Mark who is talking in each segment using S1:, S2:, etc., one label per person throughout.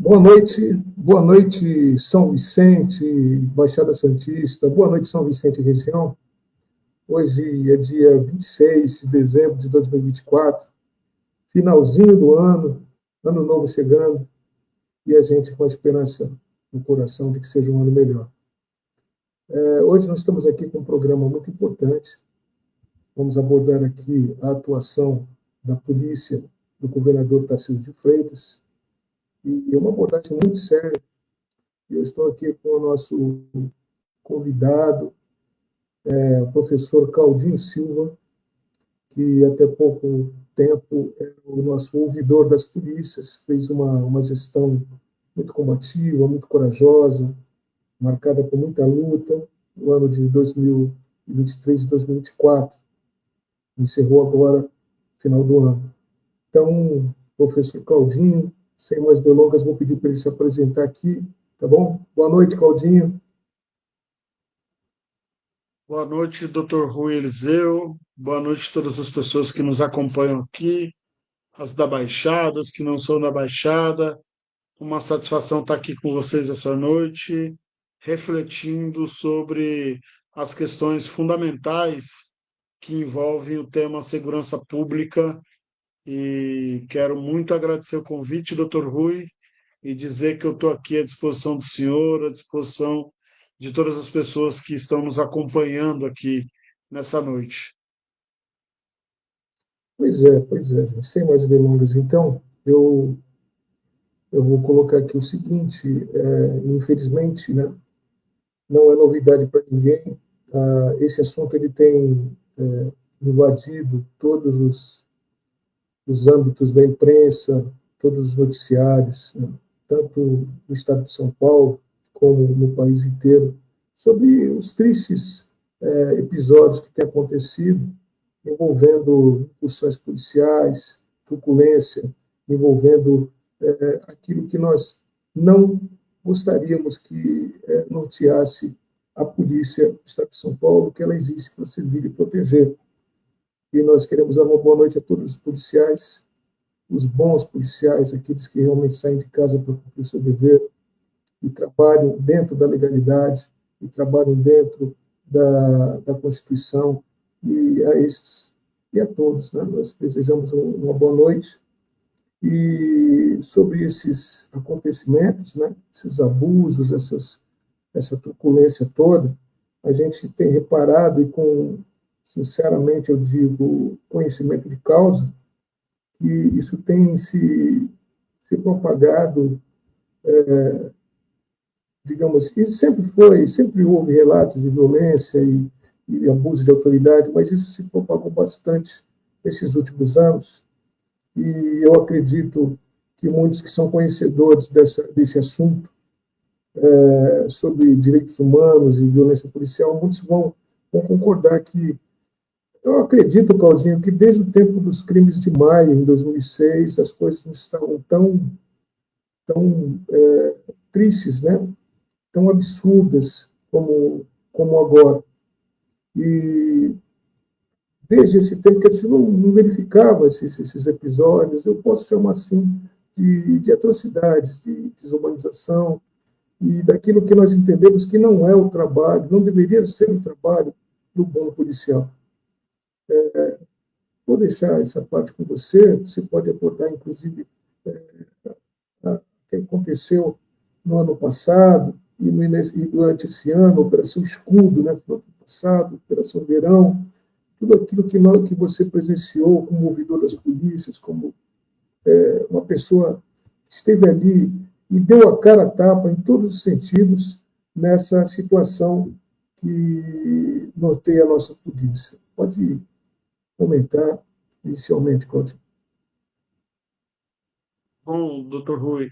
S1: Boa noite, São Vicente, Baixada Santista, boa noite, São Vicente região. Hoje é dia 26 de dezembro de 2024, finalzinho do ano novo chegando, e a gente com a esperança no coração de que seja um ano melhor. Hoje nós estamos aqui com um programa muito importante. Vamos abordar aqui a atuação da polícia do governador Tarcísio de Freitas, e é uma abordagem muito séria. Eu estou aqui com o nosso convidado, o professor Claudinho Silva, que até pouco tempo era o nosso ouvidor das polícias, fez uma gestão muito combativa, muito corajosa, marcada por muita luta, no ano de 2023 e 2024. Encerrou agora, final do ano. Então, professor Claudinho, sem mais delongas, vou pedir para ele se apresentar aqui, tá bom? Boa noite, Claudinho.
S2: Boa noite, Dr. Rui Eliseu. Boa noite a todas as pessoas que nos acompanham aqui, as da Baixada, as que não são da Baixada. Uma satisfação estar aqui com vocês essa noite, refletindo sobre as questões fundamentais que envolvem o tema segurança pública. E quero muito agradecer o convite, Dr. Rui, e dizer que eu estou aqui à disposição do senhor, à disposição de todas as pessoas que estão nos acompanhando aqui nessa noite.
S1: Pois é, gente. Sem mais delongas, então, eu vou colocar aqui o seguinte: infelizmente, né, não é novidade para ninguém. Esse assunto ele tem invadido todos os âmbitos da imprensa, todos os noticiários, né, tanto no estado de São Paulo como no país inteiro, sobre os tristes episódios que têm acontecido envolvendo incursões policiais, truculência, envolvendo aquilo que nós não gostaríamos que norteasse a polícia do Estado de São Paulo, que ela existe para servir e proteger. E nós queremos dar uma boa noite a todos os policiais, os bons policiais, aqueles que realmente saem de casa para cumprir o seu dever e trabalham dentro da legalidade, e trabalham dentro da Constituição, e a esses e a todos, né? Nós desejamos uma boa noite. E sobre esses acontecimentos, né? Esses abusos, essa truculência toda, a gente tem reparado, e com, sinceramente, eu digo, conhecimento de causa, que isso tem se propagado, digamos, e sempre houve relatos de violência e abuso de autoridade, mas isso se propagou bastante nesses últimos anos, e eu acredito que muitos que são conhecedores desse assunto, sobre direitos humanos e violência policial, muitos vão concordar que, eu acredito, Claudinho, que desde o tempo dos crimes de maio, em 2006, as coisas não estavam tão tristes, né? Tão absurdas como agora. E desde esse tempo que a gente não verificava esses episódios, eu posso chamar assim de atrocidades, de desumanização, e daquilo que nós entendemos que não é o trabalho, não deveria ser o trabalho do bom policial. Vou deixar essa parte com você pode abordar, inclusive, o que aconteceu no ano passado e durante esse ano, Operação Escudo, né, no ano passado, Operação Verão, tudo aquilo que você presenciou como ouvidor das polícias, como uma pessoa que esteve ali e deu a cara a tapa em todos os sentidos nessa situação que norteia a nossa polícia. Pode comentar inicialmente, Claudio.
S2: Bom, doutor Rui,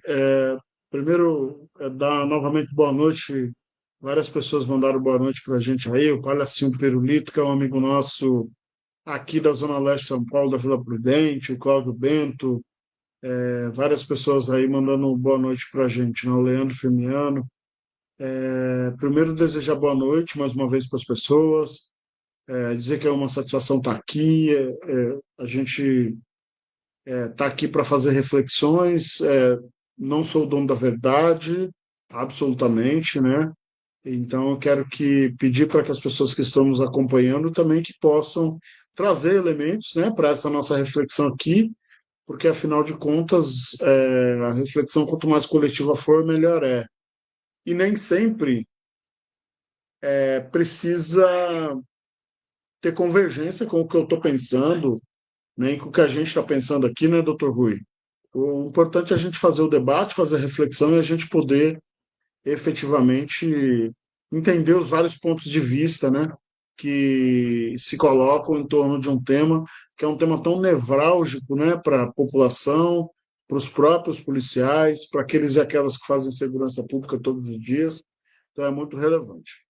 S2: primeiro dar novamente boa noite. Várias pessoas mandaram boa noite para a gente aí. O Palhacinho Perulito, que é um amigo nosso aqui da Zona Leste de São Paulo, da Vila Prudente, o Cláudio Bento, várias pessoas aí mandando boa noite para a gente, né? O Leandro Firmiano. Primeiro, desejar boa noite mais uma vez para as pessoas, dizer que é uma satisfação estar aqui. A gente está aqui para fazer reflexões, não sou o dono da verdade, absolutamente, né? Então, eu quero pedir para que as pessoas que estão nos acompanhando também que possam trazer elementos, né, para essa nossa reflexão aqui, porque, afinal de contas, a reflexão, quanto mais coletiva for, melhor é. E nem sempre precisa ter convergência com o que eu estou pensando, nem com o que a gente está pensando aqui, né, doutor Rui? O importante é a gente fazer o debate, fazer a reflexão e a gente poder efetivamente entender os vários pontos de vista, né, que se colocam em torno de um tema que é um tema tão nevrálgico, né, para a população, para os próprios policiais, para aqueles e aquelas que fazem segurança pública todos os dias. Então é muito relevante.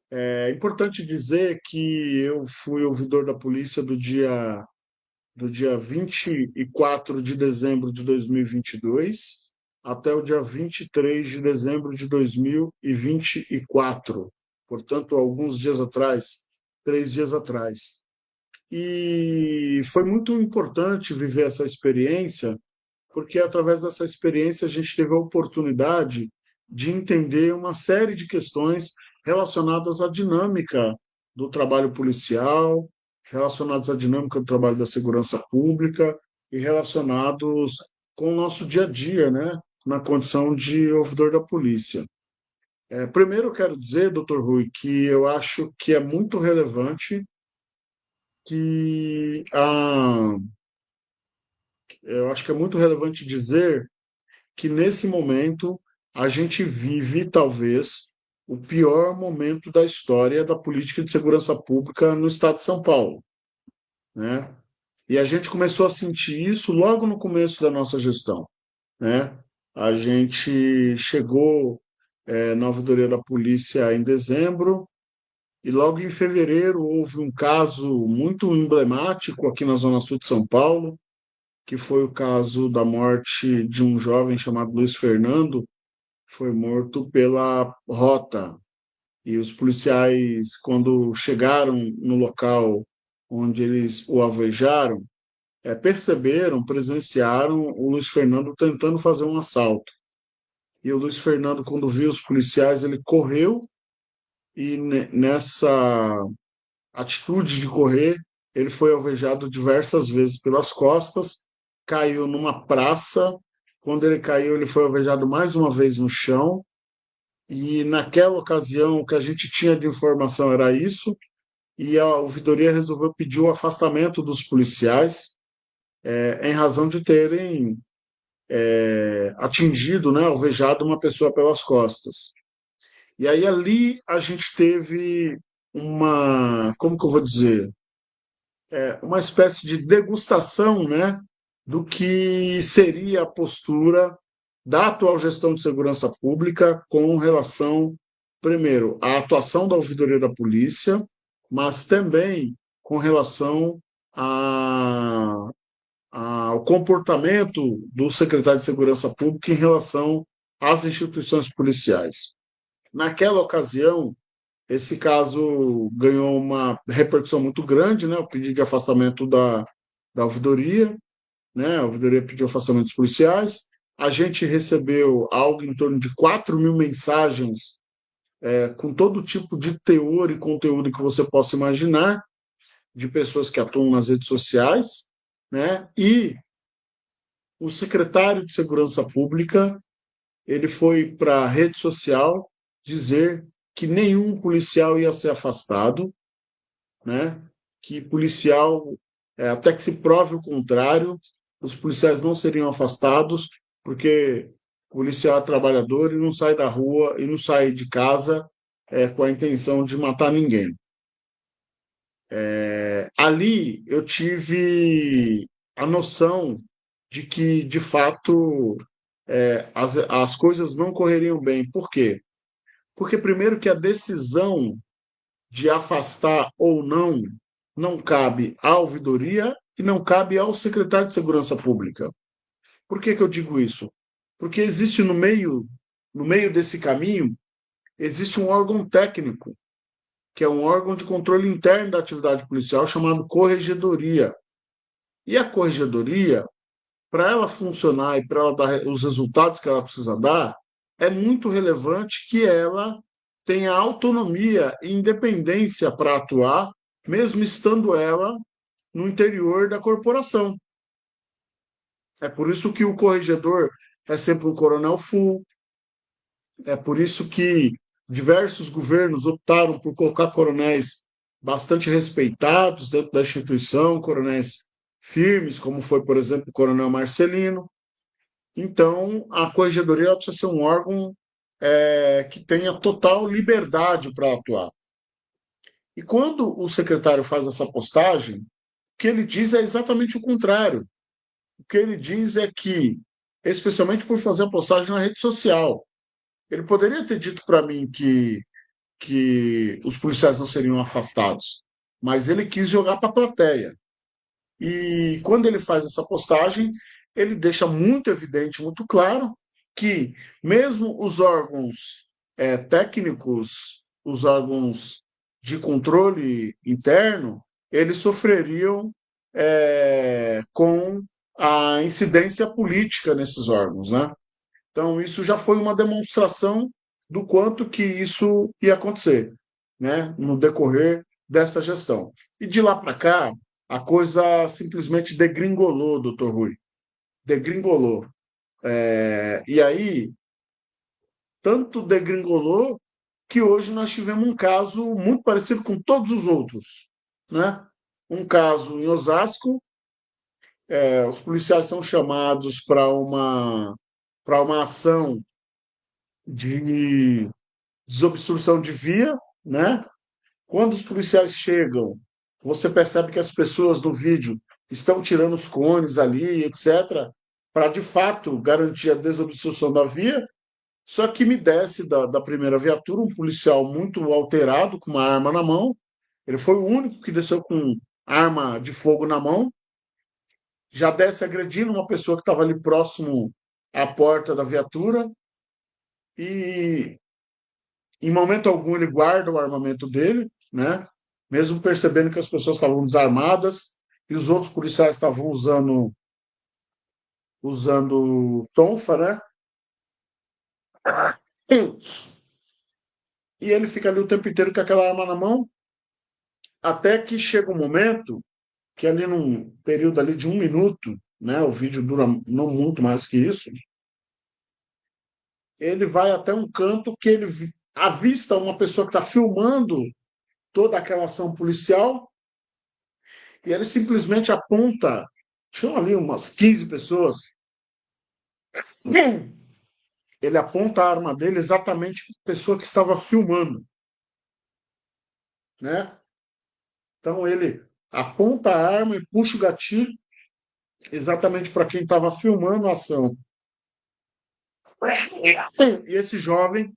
S2: É importante dizer que eu fui ouvidor da polícia do dia 24 de dezembro de 2022 até o dia 23 de dezembro de 2024. Portanto, alguns dias atrás, 3 dias atrás. E foi muito importante viver essa experiência, porque através dessa experiência a gente teve a oportunidade de entender uma série de questões relacionadas à dinâmica do trabalho policial, relacionadas à dinâmica do trabalho da segurança pública e relacionados com o nosso dia a dia, né, na condição de ouvidor da polícia. Primeiro, eu quero dizer, doutor Rui, que eu acho que é muito relevante que a, eu acho que é muito relevante dizer que nesse momento a gente vive talvez o pior momento da história da política de segurança pública no estado de São Paulo, né? E a gente começou a sentir isso logo no começo da nossa gestão, né? A gente chegou na ouvidoria da polícia em dezembro e logo em fevereiro houve um caso muito emblemático aqui na Zona Sul de São Paulo, que foi o caso da morte de um jovem chamado Luiz Fernando, foi morto pela rota. E os policiais, quando chegaram no local onde eles o alvejaram, perceberam, presenciaram o Luiz Fernando tentando fazer um assalto. E o Luiz Fernando, quando viu os policiais, ele correu e nessa atitude de correr, ele foi alvejado diversas vezes pelas costas, caiu numa praça. Quando ele caiu, ele foi alvejado mais uma vez no chão. E naquela ocasião, o que a gente tinha de informação era isso, e a ouvidoria resolveu pedir o afastamento dos policiais, em razão de terem atingido, né, alvejado uma pessoa pelas costas. E aí ali a gente teve como que eu vou dizer, uma espécie de degustação, né, do que seria a postura da atual gestão de segurança pública com relação, primeiro, à atuação da ouvidoria da polícia, mas também com relação ao comportamento do secretário de Segurança Pública em relação às instituições policiais. Naquela ocasião, esse caso ganhou uma repercussão muito grande, né? O pedido de afastamento da ouvidoria, né? A ouvidoria pediu afastamento dos policiais. A gente recebeu algo em torno de 4.000 mensagens, com todo tipo de teor e conteúdo que você possa imaginar, de pessoas que atuam nas redes sociais, né? E o secretário de Segurança Pública, ele foi para a rede social dizer que nenhum policial ia ser afastado, né? Que policial, até que se prove o contrário, os policiais não seriam afastados, porque o policial é trabalhador e não sai da rua e não sai de casa com a intenção de matar ninguém. Ali eu tive a noção de que, de fato, as coisas não correriam bem. Por quê? Porque, primeiro, que a decisão de afastar ou não cabe à ouvidoria e não cabe ao secretário de Segurança Pública. Por que eu digo isso? Porque existe no meio desse caminho, existe um órgão técnico, que é um órgão de controle interno da atividade policial chamado corregedoria. E a corregedoria, para ela funcionar e para ela dar os resultados que ela precisa dar, é muito relevante que ela tenha autonomia e independência para atuar, mesmo estando ela no interior da corporação. É por isso que o corregedor é sempre um coronel full, é por isso que diversos governos optaram por colocar coronéis bastante respeitados dentro da instituição, coronéis firmes, como foi, por exemplo, o coronel Marcelino. Então, a corregedoria precisa ser um órgão que tenha total liberdade para atuar. E quando o secretário faz essa postagem, o que ele diz é exatamente o contrário. O que ele diz é que, especialmente por fazer a postagem na rede social, ele poderia ter dito para mim que os policiais não seriam afastados, mas ele quis jogar para a plateia. E quando ele faz essa postagem, ele deixa muito evidente, muito claro, que mesmo os órgãos técnicos, os órgãos de controle interno, eles sofreriam com a incidência política nesses órgãos, né? Então, isso já foi uma demonstração do quanto que isso ia acontecer, né, no decorrer dessa gestão. E de lá para cá, a coisa simplesmente degringolou, doutor Rui. Degringolou. E aí, tanto degringolou que hoje nós tivemos um caso muito parecido com todos os outros. Né? Um caso em Osasco, os policiais são chamados para uma ação de desobstrução de via, né? Quando os policiais chegam, você percebe que as pessoas no vídeo estão tirando os cones ali, etc., para de fato garantir a desobstrução da via. Só que me desce da primeira viatura um policial muito alterado, com uma arma na mão. Ele foi o único que desceu com arma de fogo na mão. Já desce agredindo uma pessoa que estava ali próximo à porta da viatura. E em momento algum ele guarda o armamento dele, né? Mesmo percebendo que as pessoas estavam desarmadas e os outros policiais estavam usando tonfa, né? E ele fica ali o tempo inteiro com aquela arma na mão, até que chega um momento que ali num período ali de 1 minuto, né? O vídeo dura não muito mais que isso. Ele vai até um canto que ele avista uma pessoa que está filmando toda aquela ação policial. E ele simplesmente aponta, tinham ali umas 15 pessoas, ele aponta a arma dele exatamente para a pessoa que estava filmando, né? Então ele aponta a arma e puxa o gatilho exatamente para quem estava filmando a ação. E esse jovem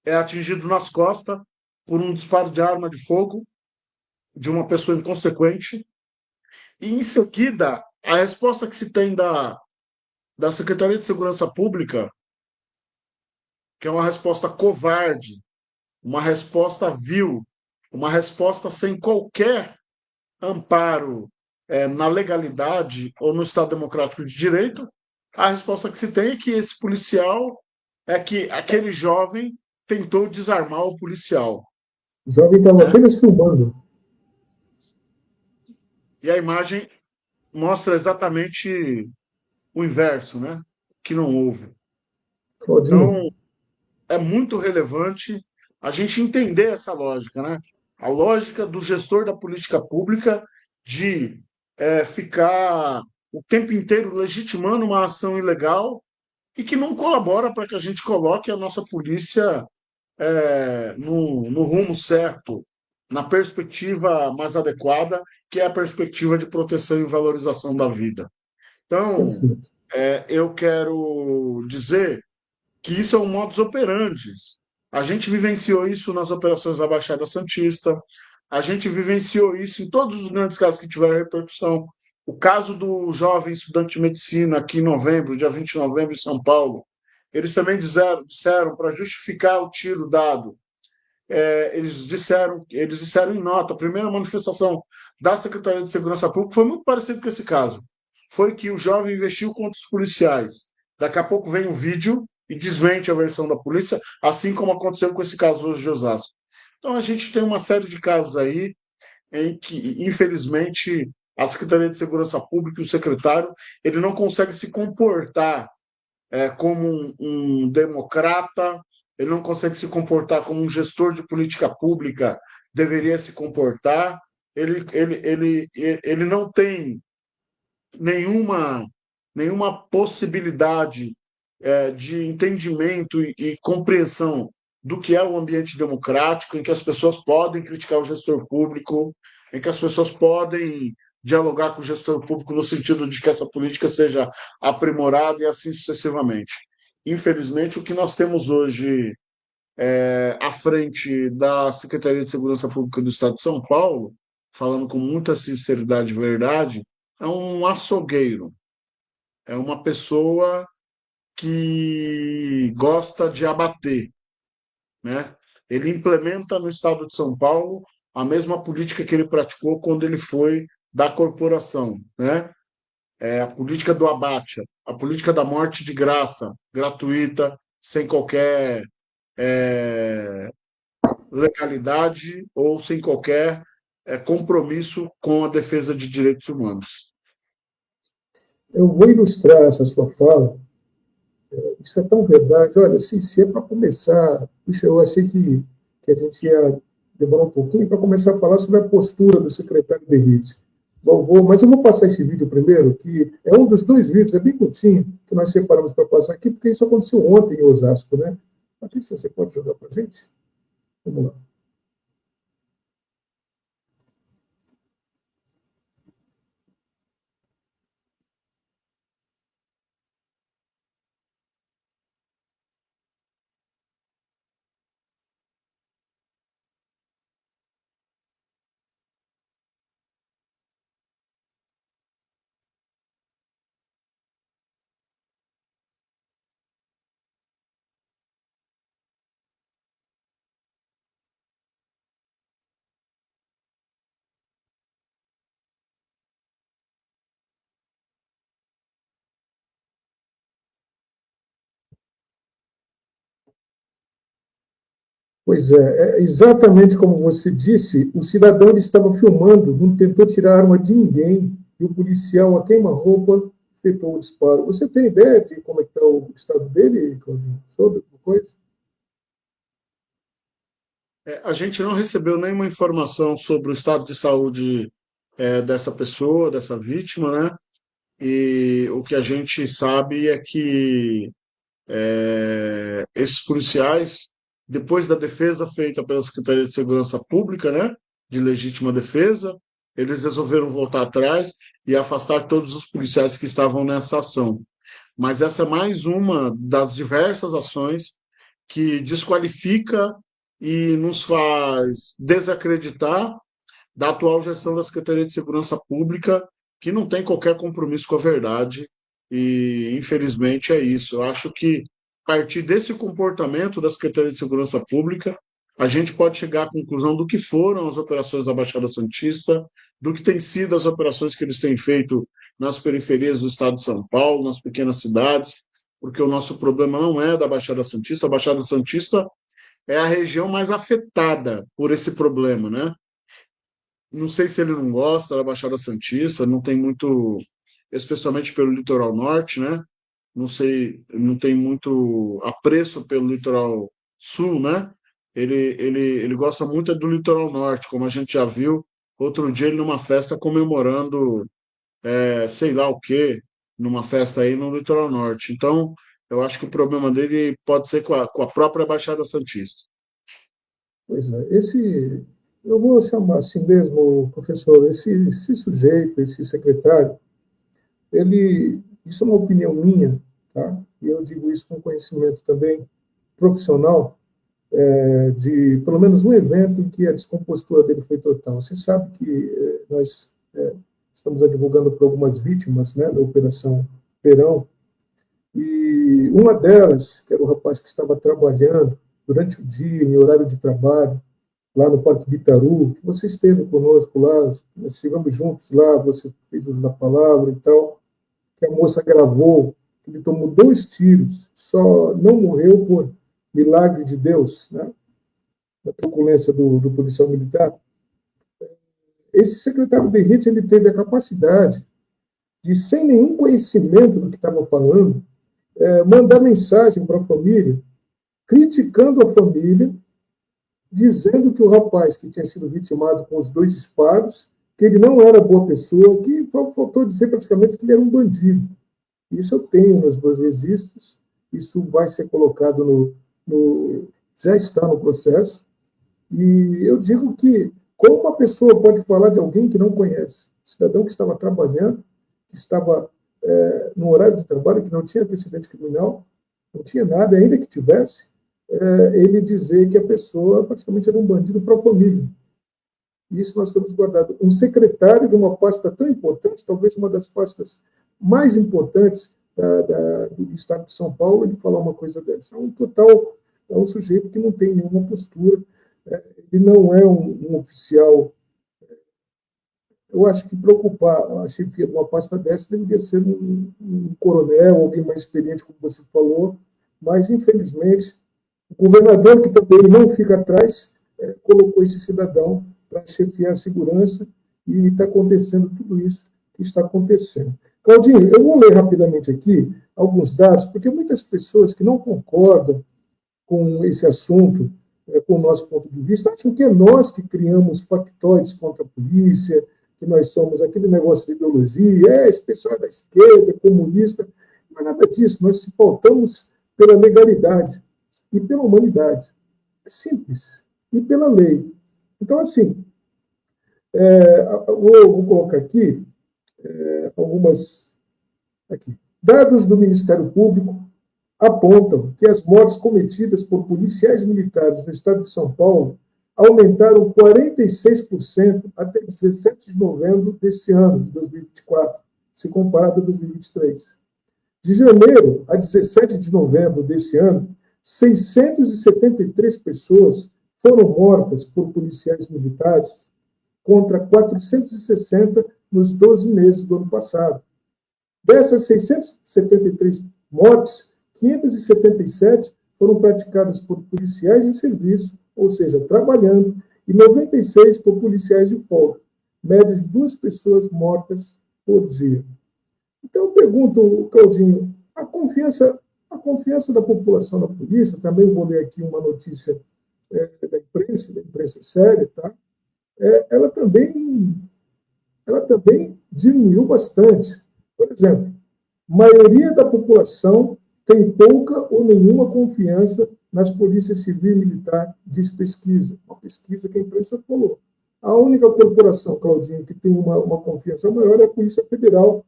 S2: é atingido nas costas por um disparo de arma de fogo de uma pessoa inconsequente. E em seguida, a resposta que se tem da Secretaria de Segurança Pública, que é uma resposta covarde, uma resposta vil, uma resposta sem qualquer amparo na legalidade ou no Estado Democrático de Direito, a resposta que se tem é que esse policial, é que aquele jovem tentou desarmar o policial.
S1: O jovem estava
S2: Né?
S1: apenas filmando.
S2: E a imagem mostra exatamente o inverso, né? Que não houve.
S1: Claudinho,
S2: Então, é muito relevante a gente entender essa lógica, né? A lógica do gestor da política pública de ficar o tempo inteiro legitimando uma ação ilegal e que não colabora para que a gente coloque a nossa polícia no rumo certo, na perspectiva mais adequada, que é a perspectiva de proteção e valorização da vida. Então,
S1: perfeito.
S2: eu quero dizer que isso é um modus operandi. A gente vivenciou isso nas operações da Baixada Santista, a gente vivenciou isso em todos os grandes casos que tiveram repercussão. O caso do jovem estudante de medicina aqui em novembro, dia 20 de novembro, em São Paulo, eles também disseram para justificar o tiro dado, eles disseram em nota, a primeira manifestação da Secretaria de Segurança Pública foi muito parecido com esse caso. foi que o jovem investiu contra os policiais. Daqui a pouco vem um vídeo e desmente a versão da polícia, assim como aconteceu com esse caso hoje de Osasco. Então a gente tem uma série de casos aí em que, infelizmente, a Secretaria de Segurança Pública e o secretário, ele não consegue se comportar como um democrata, ele não consegue se comportar como um gestor de política pública deveria se comportar, ele não tem nenhuma, nenhuma possibilidade de entendimento e compreensão do que é o ambiente democrático, em que as pessoas podem criticar o gestor público, em que as pessoas podem dialogar com o gestor público no sentido de que essa política seja aprimorada e assim sucessivamente. Infelizmente, o que nós temos hoje à frente da Secretaria de Segurança Pública do Estado de São Paulo, falando com muita sinceridade e verdade, é um açougueiro, é uma pessoa que gosta de abater, né? Ele implementa no Estado de São Paulo a mesma política que ele praticou quando ele foi da corporação, né? É a política do abate, a política da morte de graça, gratuita, sem qualquer legalidade ou sem qualquer compromisso com a defesa de direitos humanos.
S1: Eu vou ilustrar essa sua fala. Isso é tão verdade. Olha, se é para começar, puxa, eu achei que a gente ia demorar um pouquinho para começar a falar sobre a postura do secretário de elite. Bom, mas eu vou passar esse vídeo primeiro, que é um dos dois vídeos, é bem curtinho, que nós separamos para passar aqui, porque isso aconteceu ontem em Osasco, né? Patrícia, você pode jogar para a gente? Vamos lá. Pois é exatamente como você disse, o cidadão ele estava filmando, não tentou tirar a arma de ninguém, e o policial, a queima-roupa, efetuou o disparo. Você tem ideia de como é que está o estado dele, Claudinho? Sobre alguma coisa?
S2: A gente não recebeu nenhuma informação sobre o estado de saúde dessa pessoa, dessa vítima, né? E o que a gente sabe é que esses policiais, depois da defesa feita pela Secretaria de Segurança Pública, né, de legítima defesa, eles resolveram voltar atrás e afastar todos os policiais que estavam nessa ação. Mas essa é mais uma das diversas ações que desqualifica e nos faz desacreditar da atual gestão da Secretaria de Segurança Pública, que não tem qualquer compromisso com a verdade, e infelizmente é isso. Eu acho que a partir desse comportamento da Secretaria de Segurança Pública, a gente pode chegar à conclusão do que foram as operações da Baixada Santista, do que têm sido as operações que eles têm feito nas periferias do estado de São Paulo, nas pequenas cidades, porque o nosso problema não é da Baixada Santista, a Baixada Santista é a região mais afetada por esse problema, né? Não sei se ele não gosta da Baixada Santista, não tem muito, especialmente pelo litoral norte, né? Não sei, não tem muito apreço pelo litoral sul, né? Ele gosta muito do litoral norte, como a gente já viu outro dia ele numa festa comemorando, sei lá o quê, numa festa aí no litoral norte. Então, eu acho que o problema dele pode ser com a própria Baixada Santista.
S1: Pois é, eu vou chamar assim mesmo, professor, esse sujeito, esse secretário, isso é uma opinião minha, tá? E eu digo isso com conhecimento também profissional, de pelo menos um evento em que a descompostura dele foi total. Você sabe que nós estamos advogando por algumas vítimas, né, da Operação Verão, e uma delas, que era o rapaz que estava trabalhando durante o dia, em horário de trabalho, lá no Parque Bitaru, que você esteve conosco lá, nós estivemos juntos lá, você fez uso da palavra e tal. que a moça gravou, que ele tomou 2 tiros, só não morreu por milagre de Deus, né? Da truculência do policial militar. Esse secretário Berrite, ele teve a capacidade de, sem nenhum conhecimento do que estava falando, mandar mensagem para a família, criticando a família, dizendo que o rapaz que tinha sido vitimado com os 2 disparos, que ele não era boa pessoa, que faltou dizer praticamente que ele era um bandido. Isso eu tenho nos meus registros, isso vai ser colocado já está no processo, e eu digo que como uma pessoa pode falar de alguém que não conhece? Cidadão que estava trabalhando, que estava no horário de trabalho, que não tinha antecedente criminal, não tinha nada, ainda que tivesse, ele dizer que a pessoa praticamente era um bandido para a família. E isso nós temos guardado. Um secretário de uma pasta tão importante, talvez uma das pastas mais importantes do Estado de São Paulo, ele falar uma coisa dessa. É um sujeito que não tem nenhuma postura, ele não é um oficial. Eu acho que preocupar a chefia de uma pasta dessa deveria ser um coronel, alguém mais experiente, como você falou, mas, infelizmente, o governador, que também não fica atrás, colocou esse cidadão para chefiar a segurança e está acontecendo tudo isso que está acontecendo. Claudinho, eu vou ler rapidamente aqui alguns dados, porque muitas pessoas que não concordam com esse assunto, com o nosso ponto de vista, acham que é nós que criamos factóides contra a polícia, que nós somos aquele negócio de ideologia, esse pessoal é da esquerda, é comunista, não é nada disso, nós se pautamos pela legalidade e pela humanidade. É simples. E pela lei. Então, assim, vou colocar aqui algumas. Aqui. Dados do Ministério Público apontam que as mortes cometidas por policiais militares no estado de São Paulo aumentaram 46% até 17 de novembro desse ano, de 2024, se comparado a 2023. De janeiro a 17 de novembro desse ano, 673 pessoas foram mortas por policiais militares, contra 460 nos 12 meses do ano passado. Dessas 673 mortes, 577 foram praticadas por policiais em serviço, ou seja, trabalhando, e 96 por policiais de folga, média de 2 pessoas mortas por dia. Então, eu pergunto, Claudinho, a confiança da população na polícia, também vou ler aqui uma notícia da imprensa séria, tá? Ela também diminuiu bastante. Por exemplo, a maioria da população tem pouca ou nenhuma confiança nas polícias civil e militar, diz pesquisa. Uma pesquisa que a imprensa falou. A única corporação, Claudinho, que tem uma confiança maior é a Polícia Federal,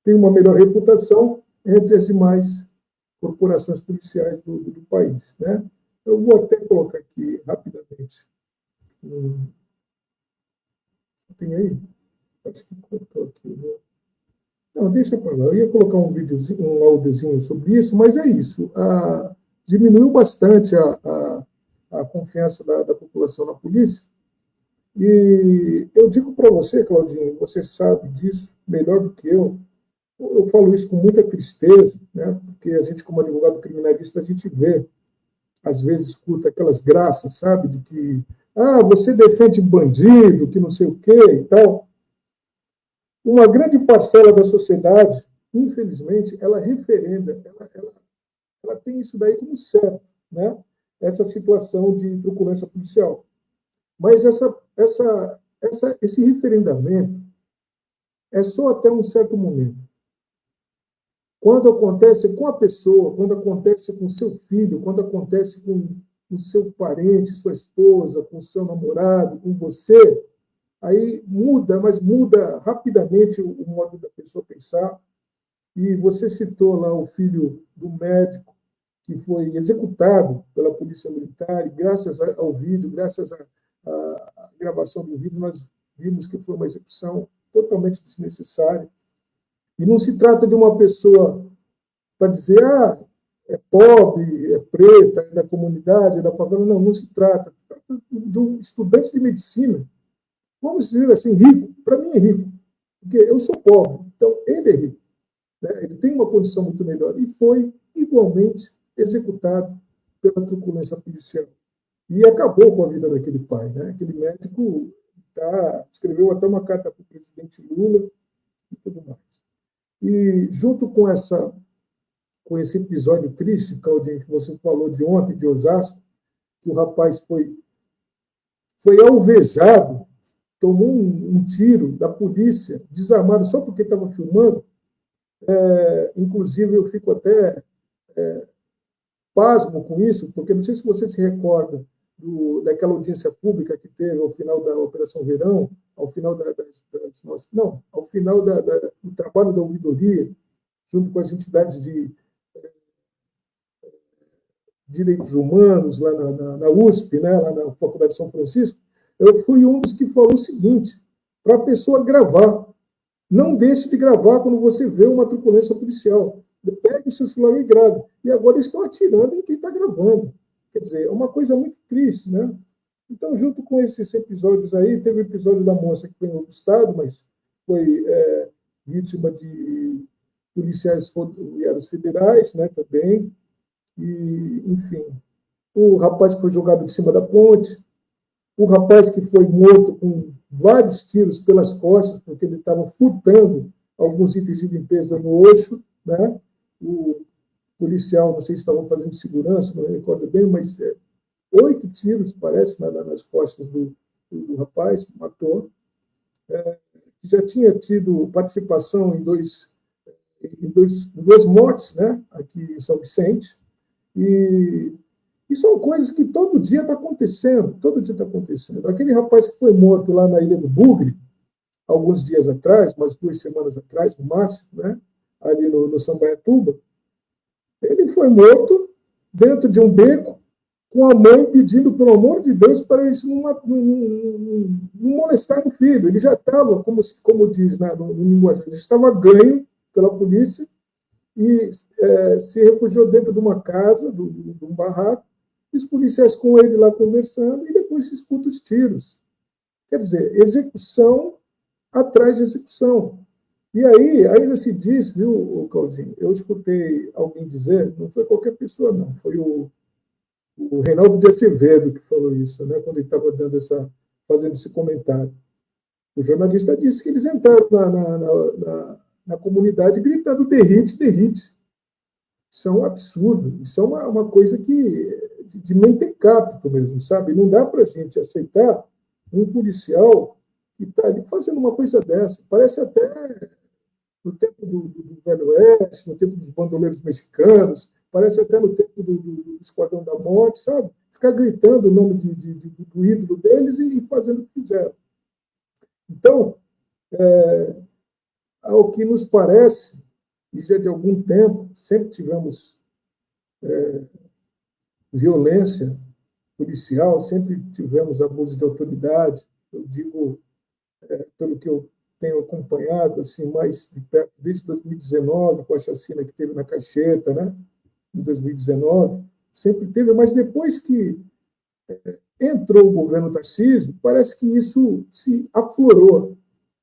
S1: tem uma melhor reputação entre as demais corporações policiais do país. Né? Eu vou até colocar aqui rapidamente. Tem aí? Acho que colocou aqui. Né? Não, deixa para lá. Eu ia colocar um áudiozinho sobre isso, mas é isso. Diminuiu bastante a confiança da população na polícia. E eu digo para você, Claudinho, você sabe disso melhor do que eu. Eu falo isso com muita tristeza, né? Porque a gente, como advogado criminalista, a gente vê, às vezes, escuta aquelas graças, sabe? De que, você defende bandido, que não sei o quê e tal. Uma grande parcela da sociedade, infelizmente, ela referenda, ela tem isso daí como certo, né? Essa situação de truculência policial. Mas esse referendamento é só até um certo momento. Quando acontece com a pessoa, quando acontece com seu filho, quando acontece com o seu parente, sua esposa, com o seu namorado, com você, aí muda, mas muda rapidamente o modo da pessoa pensar. E você citou lá o filho do médico que foi executado pela Polícia Militar, e graças ao vídeo, graças à gravação do vídeo, nós vimos que foi uma execução totalmente desnecessária. E não se trata de uma pessoa para dizer, é pobre, é preta, é da comunidade, é da favela. Não, não se trata. Se trata de um estudante de medicina, vamos dizer assim, rico. Para mim é rico, porque eu sou pobre, então ele é rico. né? Ele tem uma condição muito melhor. E foi igualmente executado pela truculência policial. E acabou com a vida daquele pai. Né? Aquele médico escreveu até uma carta para o presidente Lula e tudo mais. E junto com esse episódio triste, Claudinho, que você falou de ontem, de Osasco, que o rapaz foi alvejado, tomou um tiro da polícia, desarmado só porque estava filmando. Inclusive, eu fico até pasmo com isso, porque não sei se você se recorda daquela audiência pública que teve ao final da Operação Verão, ao final ao final do trabalho da ouvidoria, junto com as entidades de direitos humanos lá na USP, né, lá na Faculdade de São Francisco. Eu fui um dos que falou o seguinte: para a pessoa gravar, não deixe de gravar quando você vê uma truculência policial. Pegue o seu celular e grave. E agora estão atirando em quem está gravando. Quer dizer, é uma coisa muito triste, né? Então, junto com esses episódios aí, teve o episódio da moça que foi em outro estado, mas foi vítima de policiais rodoviários federais, né, também. E, enfim, o rapaz que foi jogado de cima da ponte, o rapaz que foi morto com vários tiros pelas costas, porque ele estava furtando alguns itens de limpeza no Oxo, né? O policial, não sei se estavam fazendo segurança, não me recordo bem, mas 8 tiros, parece, nas costas do rapaz, matou. Já tinha tido participação em duas mortes, né? Aqui em São Vicente. E são coisas que todo dia está acontecendo, todo dia está acontecendo. Aquele rapaz que foi morto lá na Ilha do Bugre, alguns dias atrás, umas 2 semanas atrás, no máximo, né? Ali no Sambaiatuba, ele foi morto dentro de um beco, com a mãe pedindo, pelo amor de Deus, para isso não molestar o filho. Ele já estava, como diz, né, no linguajar, ele estava ganho pela polícia e se refugiou dentro de uma casa, de um barraco, os policiais com ele lá conversando, e depois se escuta os tiros. Quer dizer, execução atrás de execução. E aí, ainda se diz, viu, Claudinho, eu escutei alguém dizer, não foi qualquer pessoa, não, foi o Reinaldo de Azevedo que falou isso, né, quando ele estava fazendo esse comentário. O jornalista disse que eles entraram na comunidade gritando derrite, derrite. Isso é um absurdo, isso é uma coisa de mentecapto mesmo, sabe? Não dá para a gente aceitar um policial que está ali fazendo uma coisa dessa. Parece até no tempo do Velho Oeste, no tempo dos bandoleiros mexicanos, parece até no tempo do Esquadrão da Morte, sabe? Ficar gritando o nome do ídolo deles e fazendo o que fizeram. Então, ao que nos parece, e já de algum tempo, sempre tivemos violência policial, sempre tivemos abuso de autoridade. Eu digo, pelo que eu tenho acompanhado assim mais de perto, desde 2019, com a chacina que teve na Caixeta, né, em 2019, sempre teve, mas depois que entrou o governo Tarcísio, parece que isso se aflorou,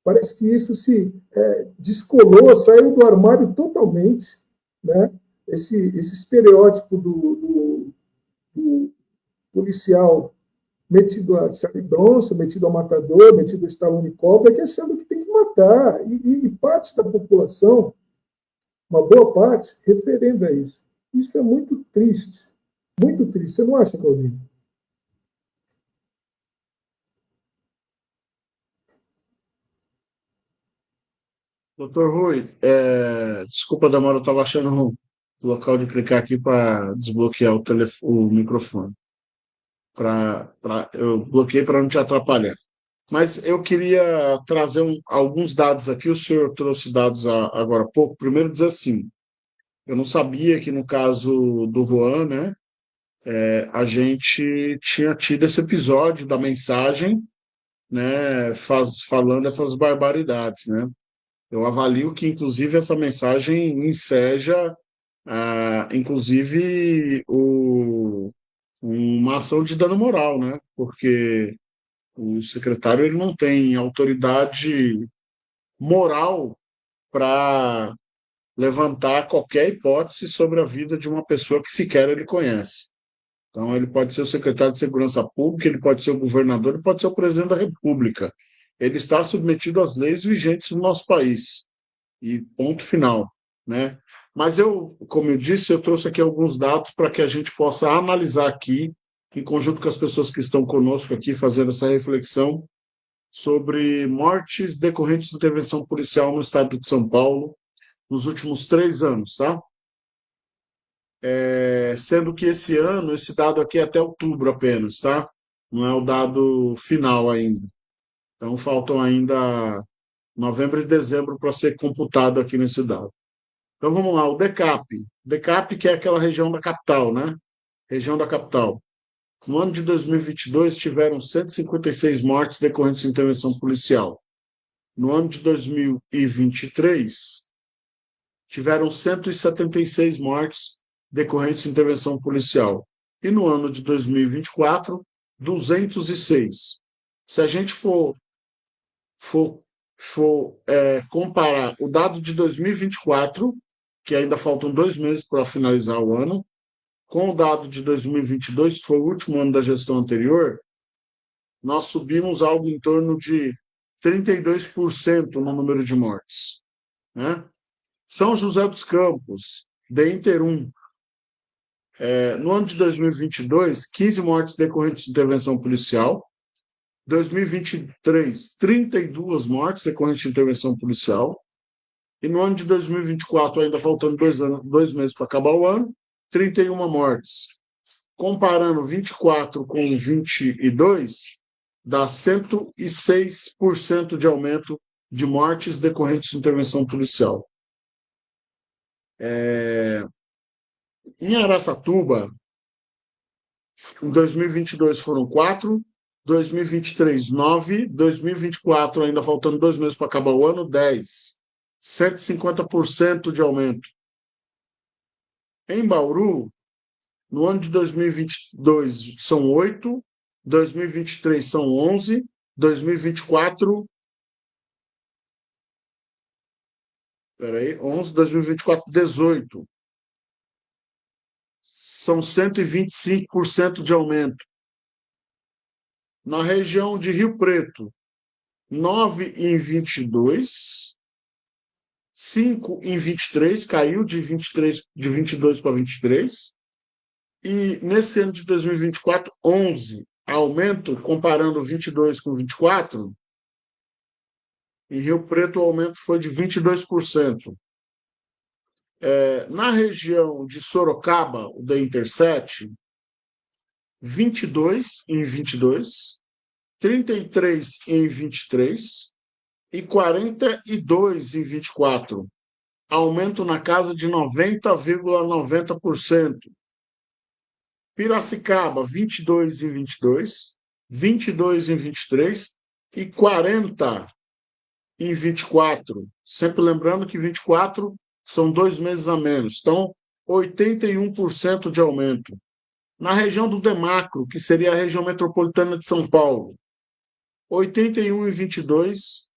S1: parece que isso se descolou, saiu do armário totalmente, né? Esse estereótipo do policial metido a Charlie Bronson, metido a matador, metido a Stallone Cobra, que achando que tem que matar. E parte da população, uma boa parte, referenda isso. Isso é muito triste. Muito triste. Você não acha, Claudinho?
S2: Doutor Rui, desculpa a demora, eu estava achando o local de clicar aqui para desbloquear o microfone. Eu bloqueei para não te atrapalhar. Mas eu queria trazer alguns dados aqui. O senhor trouxe dados agora há pouco. Primeiro, dizer assim: eu não sabia que no caso do Juan, né, a gente tinha tido esse episódio da mensagem, né, falando essas barbaridades, né? Eu avalio que, inclusive, essa mensagem enseja, inclusive, uma ação de dano moral, né? Porque o secretário ele não tem autoridade moral para levantar qualquer hipótese sobre a vida de uma pessoa que sequer ele conhece. Então, ele pode ser o secretário de Segurança Pública, ele pode ser o governador, ele pode ser o presidente da República. Ele está submetido às leis vigentes no nosso país. E ponto final, né? Mas eu, como eu disse, eu trouxe aqui alguns dados para que a gente possa analisar aqui, em conjunto com as pessoas que estão conosco aqui, fazendo essa reflexão sobre mortes decorrentes de intervenção policial no estado de São Paulo nos últimos 3 anos, tá? Sendo que esse ano, esse dado aqui é até outubro apenas, tá? Não é o dado final ainda. Então, faltam ainda novembro e dezembro para ser computado aqui nesse dado. Então, vamos lá, o DECAP. DECAP, que é aquela região da capital, né? Região da capital. No ano de 2022, tiveram 156 mortes decorrentes de intervenção policial. No ano de 2023, tiveram 176 mortes decorrentes de intervenção policial. E no ano de 2024, 206. Se a gente for comparar o dado de 2024, que ainda faltam 2 meses para finalizar o ano, com o dado de 2022, que foi o último ano da gestão anterior, nós subimos algo em torno de 32% no número de mortes, né? São José dos Campos, DENTER 1, no ano de 2022, 15 mortes decorrentes de intervenção policial. 2023, 32 mortes decorrentes de intervenção policial. E no ano de 2024, ainda faltando 2 meses para acabar o ano, 31 mortes. Comparando 24 com 22, dá 106% de aumento de mortes decorrentes de intervenção policial. Em Araçatuba, em 2022 foram 4, 2023, 9, 2024, ainda faltando 2 meses para acabar o ano, 10. 150% de aumento. Em Bauru, no ano de 2022 são 8, 2023 são 11, 2024. Peraí, 11, 2024, 18. São 125% de aumento. Na região de Rio Preto, 9 em 22, 5 em 23, caiu de 22 para 23. E nesse ano de 2024, 11, aumento, comparando 22 com 24, em Rio Preto o aumento foi de 22%. Na região de Sorocaba, o da Intersete, 22 em 22, 33 em 23 e 42 em 24. Aumento na casa de 90,90%. Piracicaba, 22 em 22, 22 em 23 e 40 em 24. Sempre lembrando que 24 são 2 meses a menos. Então, 81% de aumento. Na região do Demacro, que seria a região metropolitana de São Paulo, 81 em 22,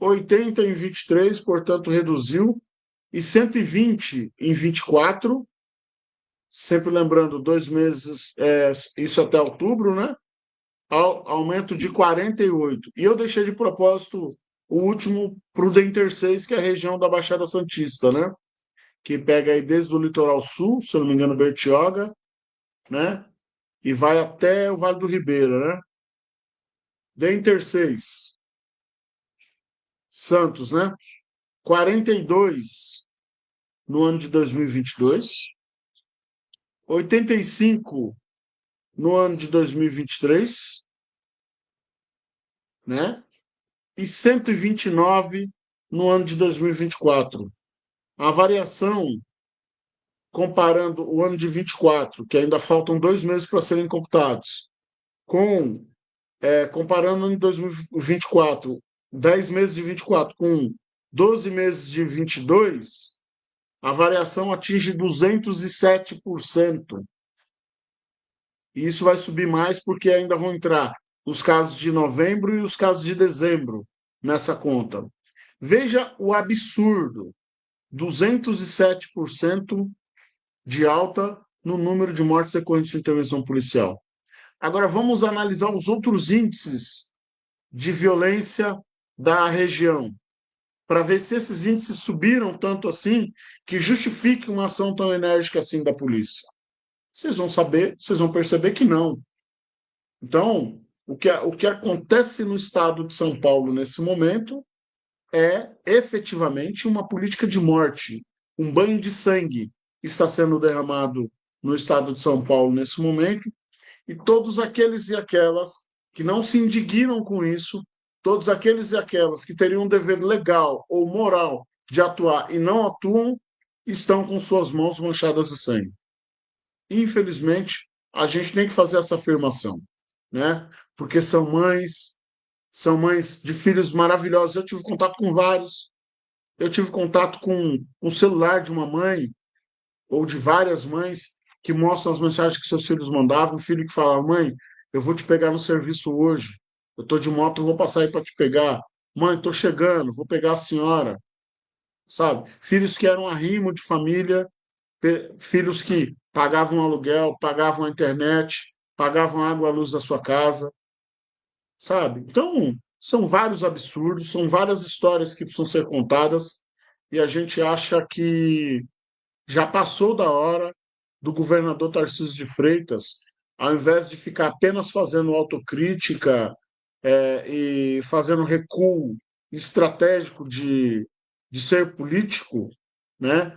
S2: 80 em 23, portanto, reduziu, e 120 em 24, sempre lembrando, 2 meses, isso até outubro, né? Aumento de 48. E eu deixei de propósito o último para o DENTER 6, que é a região da Baixada Santista, né? Que pega aí desde o litoral sul, se eu não me engano, Bertioga, né? E vai até o Vale do Ribeira, né? DENTER 6, Santos, né? 42 no ano de 2022, 85 no ano de 2023, né? E 129 no ano de 2024. A variação, comparando o ano de 24, que ainda faltam 2 meses para serem computados, comparando o ano de 2024, 10 meses de 24 com 12 meses de 22, a variação atinge 207%. E isso vai subir mais porque ainda vão entrar os casos de novembro e os casos de dezembro nessa conta. Veja o absurdo. 207% de alta no número de mortes decorrentes de intervenção policial. Agora, vamos analisar os outros índices de violência da região, para ver se esses índices subiram tanto assim que justifique uma ação tão enérgica assim da polícia. Vocês vão saber, vocês vão perceber que não. Então, o que acontece no estado de São Paulo nesse momento é efetivamente uma política de morte. Um banho de sangue está sendo derramado no estado de São Paulo nesse momento, e todos aqueles e aquelas que não se indignam com isso, todos aqueles e aquelas que teriam um dever legal ou moral de atuar e não atuam, estão com suas mãos manchadas de sangue. Infelizmente, a gente tem que fazer essa afirmação, né? Porque são mães de filhos maravilhosos. Eu tive contato com vários. Eu tive contato com o celular de uma mãe ou de várias mães que mostram as mensagens que seus filhos mandavam. Um filho que fala: mãe, eu vou te pegar no serviço hoje. Eu estou de moto, vou passar aí para te pegar. Mãe, estou chegando, vou pegar a senhora. Sabe? Filhos que eram arrimo de família, filhos que pagavam aluguel, pagavam a internet, pagavam água, a luz da sua casa, sabe? Então, são vários absurdos, são várias histórias que precisam ser contadas, e a gente acha que já passou da hora do governador Tarcísio de Freitas, ao invés de ficar apenas fazendo autocrítica, e fazendo recuo estratégico de ser político, né?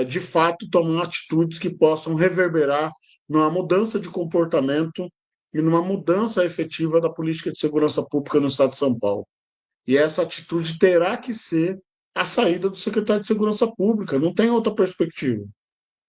S2: De fato, tomar atitudes que possam reverberar numa mudança de comportamento e numa mudança efetiva da política de segurança pública no Estado de São Paulo. E essa atitude terá que ser a saída do secretário de Segurança Pública. Não tem outra perspectiva.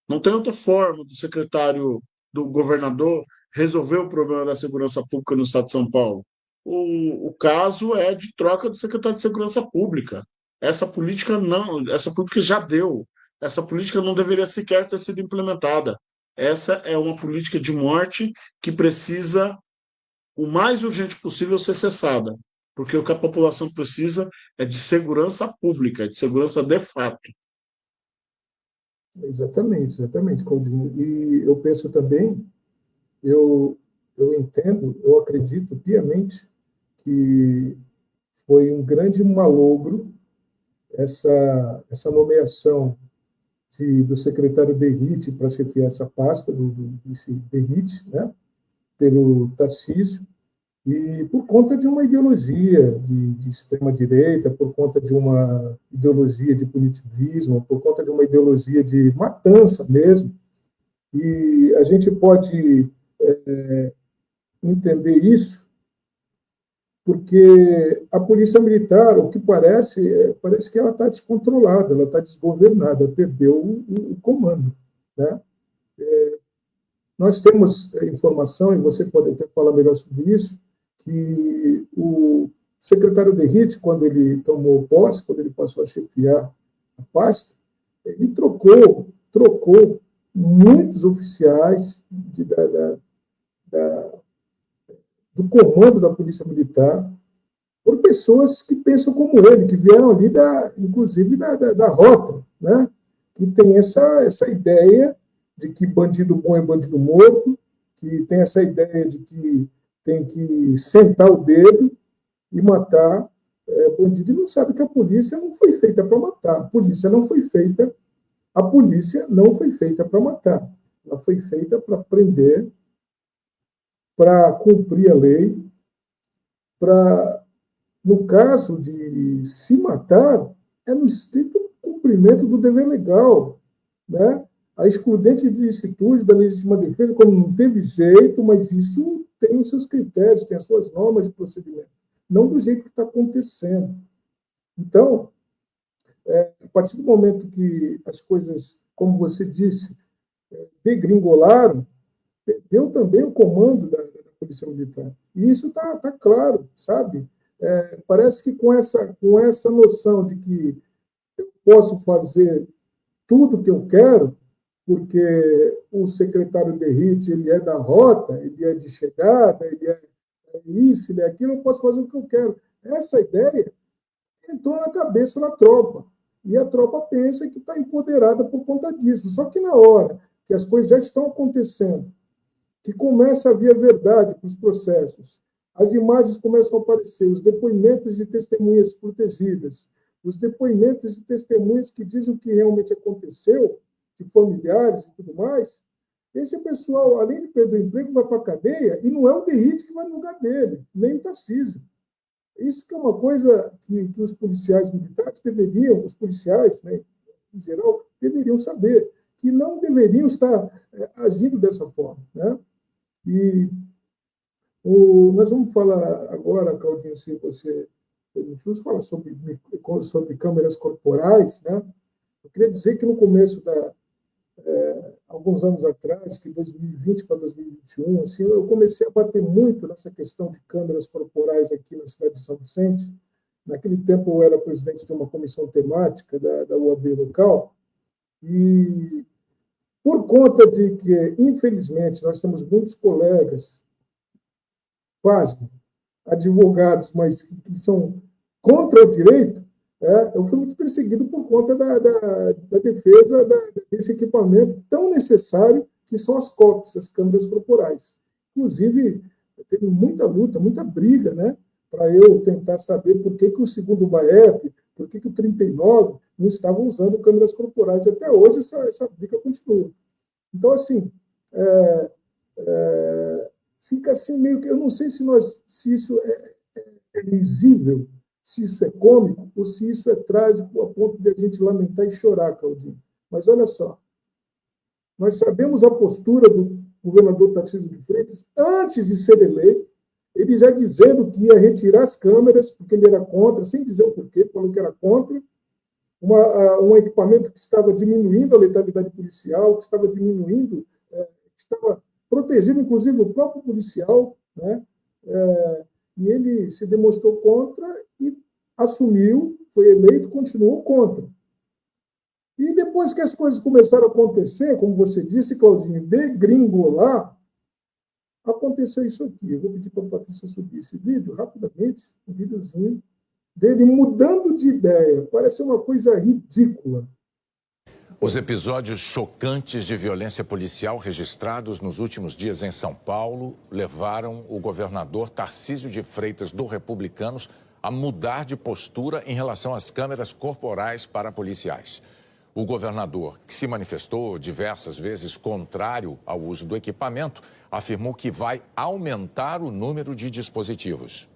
S2: Não tem outra forma do secretário, do governador, resolver o problema da segurança pública no Estado de São Paulo. O caso é de troca do secretário de Segurança Pública. Essa política não, essa política já deu. Essa política não deveria sequer ter sido implementada. Essa é uma política de morte que precisa, o mais urgente possível, ser cessada. Porque o que a população precisa é de segurança pública, de segurança de fato.
S1: Exatamente, exatamente, Claudinho. E eu penso também, eu, eu entendo, eu acredito piamente que foi um grande malogro essa nomeação do secretário Derrite para chefiar essa pasta, desse Derrite, né, pelo Tarcísio, e por conta de uma ideologia de extrema-direita, por conta de uma ideologia de punitivismo, por conta de uma ideologia de matança mesmo. E a gente pode entender isso porque a polícia militar, o que parece que ela está descontrolada, ela está desgovernada, perdeu o comando, né? Nós temos informação, e você pode até falar melhor sobre isso, que o secretário Derrite, quando ele tomou posse, quando ele passou a chefiar a pasta, ele trocou muitos oficiais da, do comando da Polícia Militar por pessoas que pensam como ele, que vieram ali, inclusive, da rota, né? Que tem essa ideia de que bandido bom é bandido morto, que tem essa ideia de que tem que sentar o dedo e matar bandido, e não sabe que a polícia não foi feita para matar. A polícia não foi feita para matar. Ela foi feita para prender, para cumprir a lei, para, no caso de se matar, é no estrito cumprimento do dever legal, né? A excludente de licitude da legítima defesa, como não teve jeito, mas isso tem os seus critérios, tem as suas normas de procedimento, não do jeito que está acontecendo. Então, a partir do momento que as coisas, como você disse, degringolaram, deu também o comando da Polícia Militar. E isso está claro, sabe? Parece que com essa noção de que eu posso fazer tudo que eu quero, porque o secretário Derrite, ele é da rota, ele é de chegada, ele é isso, ele é aquilo, eu posso fazer o que eu quero. Essa ideia entrou na cabeça da tropa. E a tropa pensa que está empoderada por conta disso. Só que na hora que as coisas já estão acontecendo, que começa a vir a verdade para os processos, as imagens começam a aparecer, os depoimentos de testemunhas protegidas, os depoimentos de testemunhas que dizem o que realmente aconteceu, de familiares e tudo mais, esse pessoal, além de perder o emprego, vai para a cadeia e não é o DEIT que vai no lugar dele, nem o Tarcísio. Isso que é uma coisa que os policiais militares deveriam, os policiais, né, em geral, deveriam saber, que não deveriam estar agindo dessa forma. Né? E nós vamos falar agora, Claudinho, se você permitir, falar sobre câmeras corporais. Né? Eu queria dizer que no começo alguns anos atrás, que 2020 para 2021, assim, eu comecei a bater muito nessa questão de câmeras corporais aqui na cidade de São Vicente. Naquele tempo eu era presidente de uma comissão temática da UAB local, e por conta de que, infelizmente, nós temos muitos colegas, quase advogados, mas que são contra o direito, eu fui muito perseguido por conta da defesa desse equipamento tão necessário que são as COPs, as câmeras corporais. Inclusive, teve muita luta, muita briga, né, para eu tentar saber por que o segundo BAEP, por que o 39 não estavam usando câmeras corporais. Até hoje essa briga continua. Então, assim, fica assim meio que... Eu não sei se isso é risível, se isso é cômico ou se isso é trágico a ponto de a gente lamentar e chorar, Claudinho. Mas olha só, nós sabemos a postura do governador Tarcísio de Freitas antes de ser eleito, ele já dizendo que ia retirar as câmeras, porque ele era contra, sem dizer o porquê, falou que era contra, um equipamento que estava diminuindo a letalidade policial, que estava diminuindo, que estava protegendo, inclusive, o próprio policial, né? E ele se demonstrou contra e assumiu, foi eleito, continuou contra. E depois que as coisas começaram a acontecer, como você disse, Claudinho, degringolar, aconteceu isso aqui. Eu vou pedir para a Patrícia subir esse vídeo rapidamente, um videozinho dele mudando de ideia. Parece uma coisa ridícula.
S3: Os episódios chocantes de violência policial registrados nos últimos dias em São Paulo levaram o governador Tarcísio de Freitas, do Republicanos, a mudar de postura em relação às câmeras corporais para policiais. O governador, que se manifestou diversas vezes contrário ao uso do equipamento, afirmou que vai aumentar o número de dispositivos.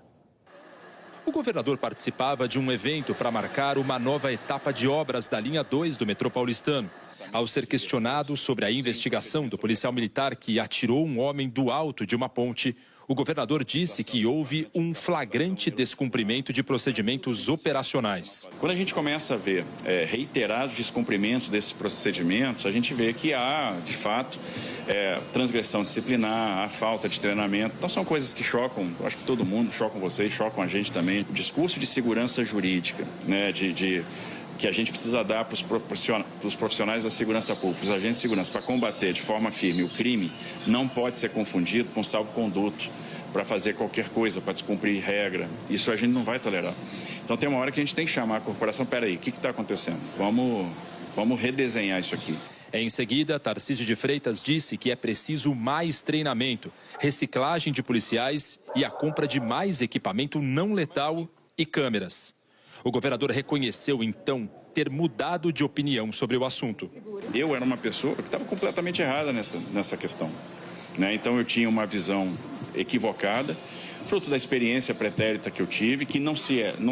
S4: O governador participava de um evento para marcar uma nova etapa de obras da linha 2 do metrô paulistano. Ao ser questionado sobre a investigação do policial militar que atirou um homem do alto de uma ponte, o governador disse que houve um flagrante descumprimento de procedimentos operacionais.
S5: Quando a gente começa a ver reiterados descumprimentos desses procedimentos, a gente vê que há, de fato, transgressão disciplinar, há falta de treinamento. Então são coisas que chocam, acho que todo mundo, chocam vocês, chocam a gente também. O discurso de segurança jurídica, né, que a gente precisa dar para os profissionais da segurança pública, os agentes de segurança, para combater de forma firme o crime, não pode ser confundido com salvo-conduto, para fazer qualquer coisa, para descumprir regra. Isso a gente não vai tolerar. Então tem uma hora que a gente tem que chamar a corporação, peraí, o que está acontecendo? Vamos redesenhar isso aqui.
S4: Em seguida, Tarcísio de Freitas disse que é preciso mais treinamento, reciclagem de policiais e a compra de mais equipamento não letal e câmeras. O governador reconheceu, então, ter mudado de opinião sobre o assunto.
S5: Eu era uma pessoa que estava completamente errada nessa questão, né? Então eu tinha uma visão equivocada, fruto da experiência pretérita que eu tive, que não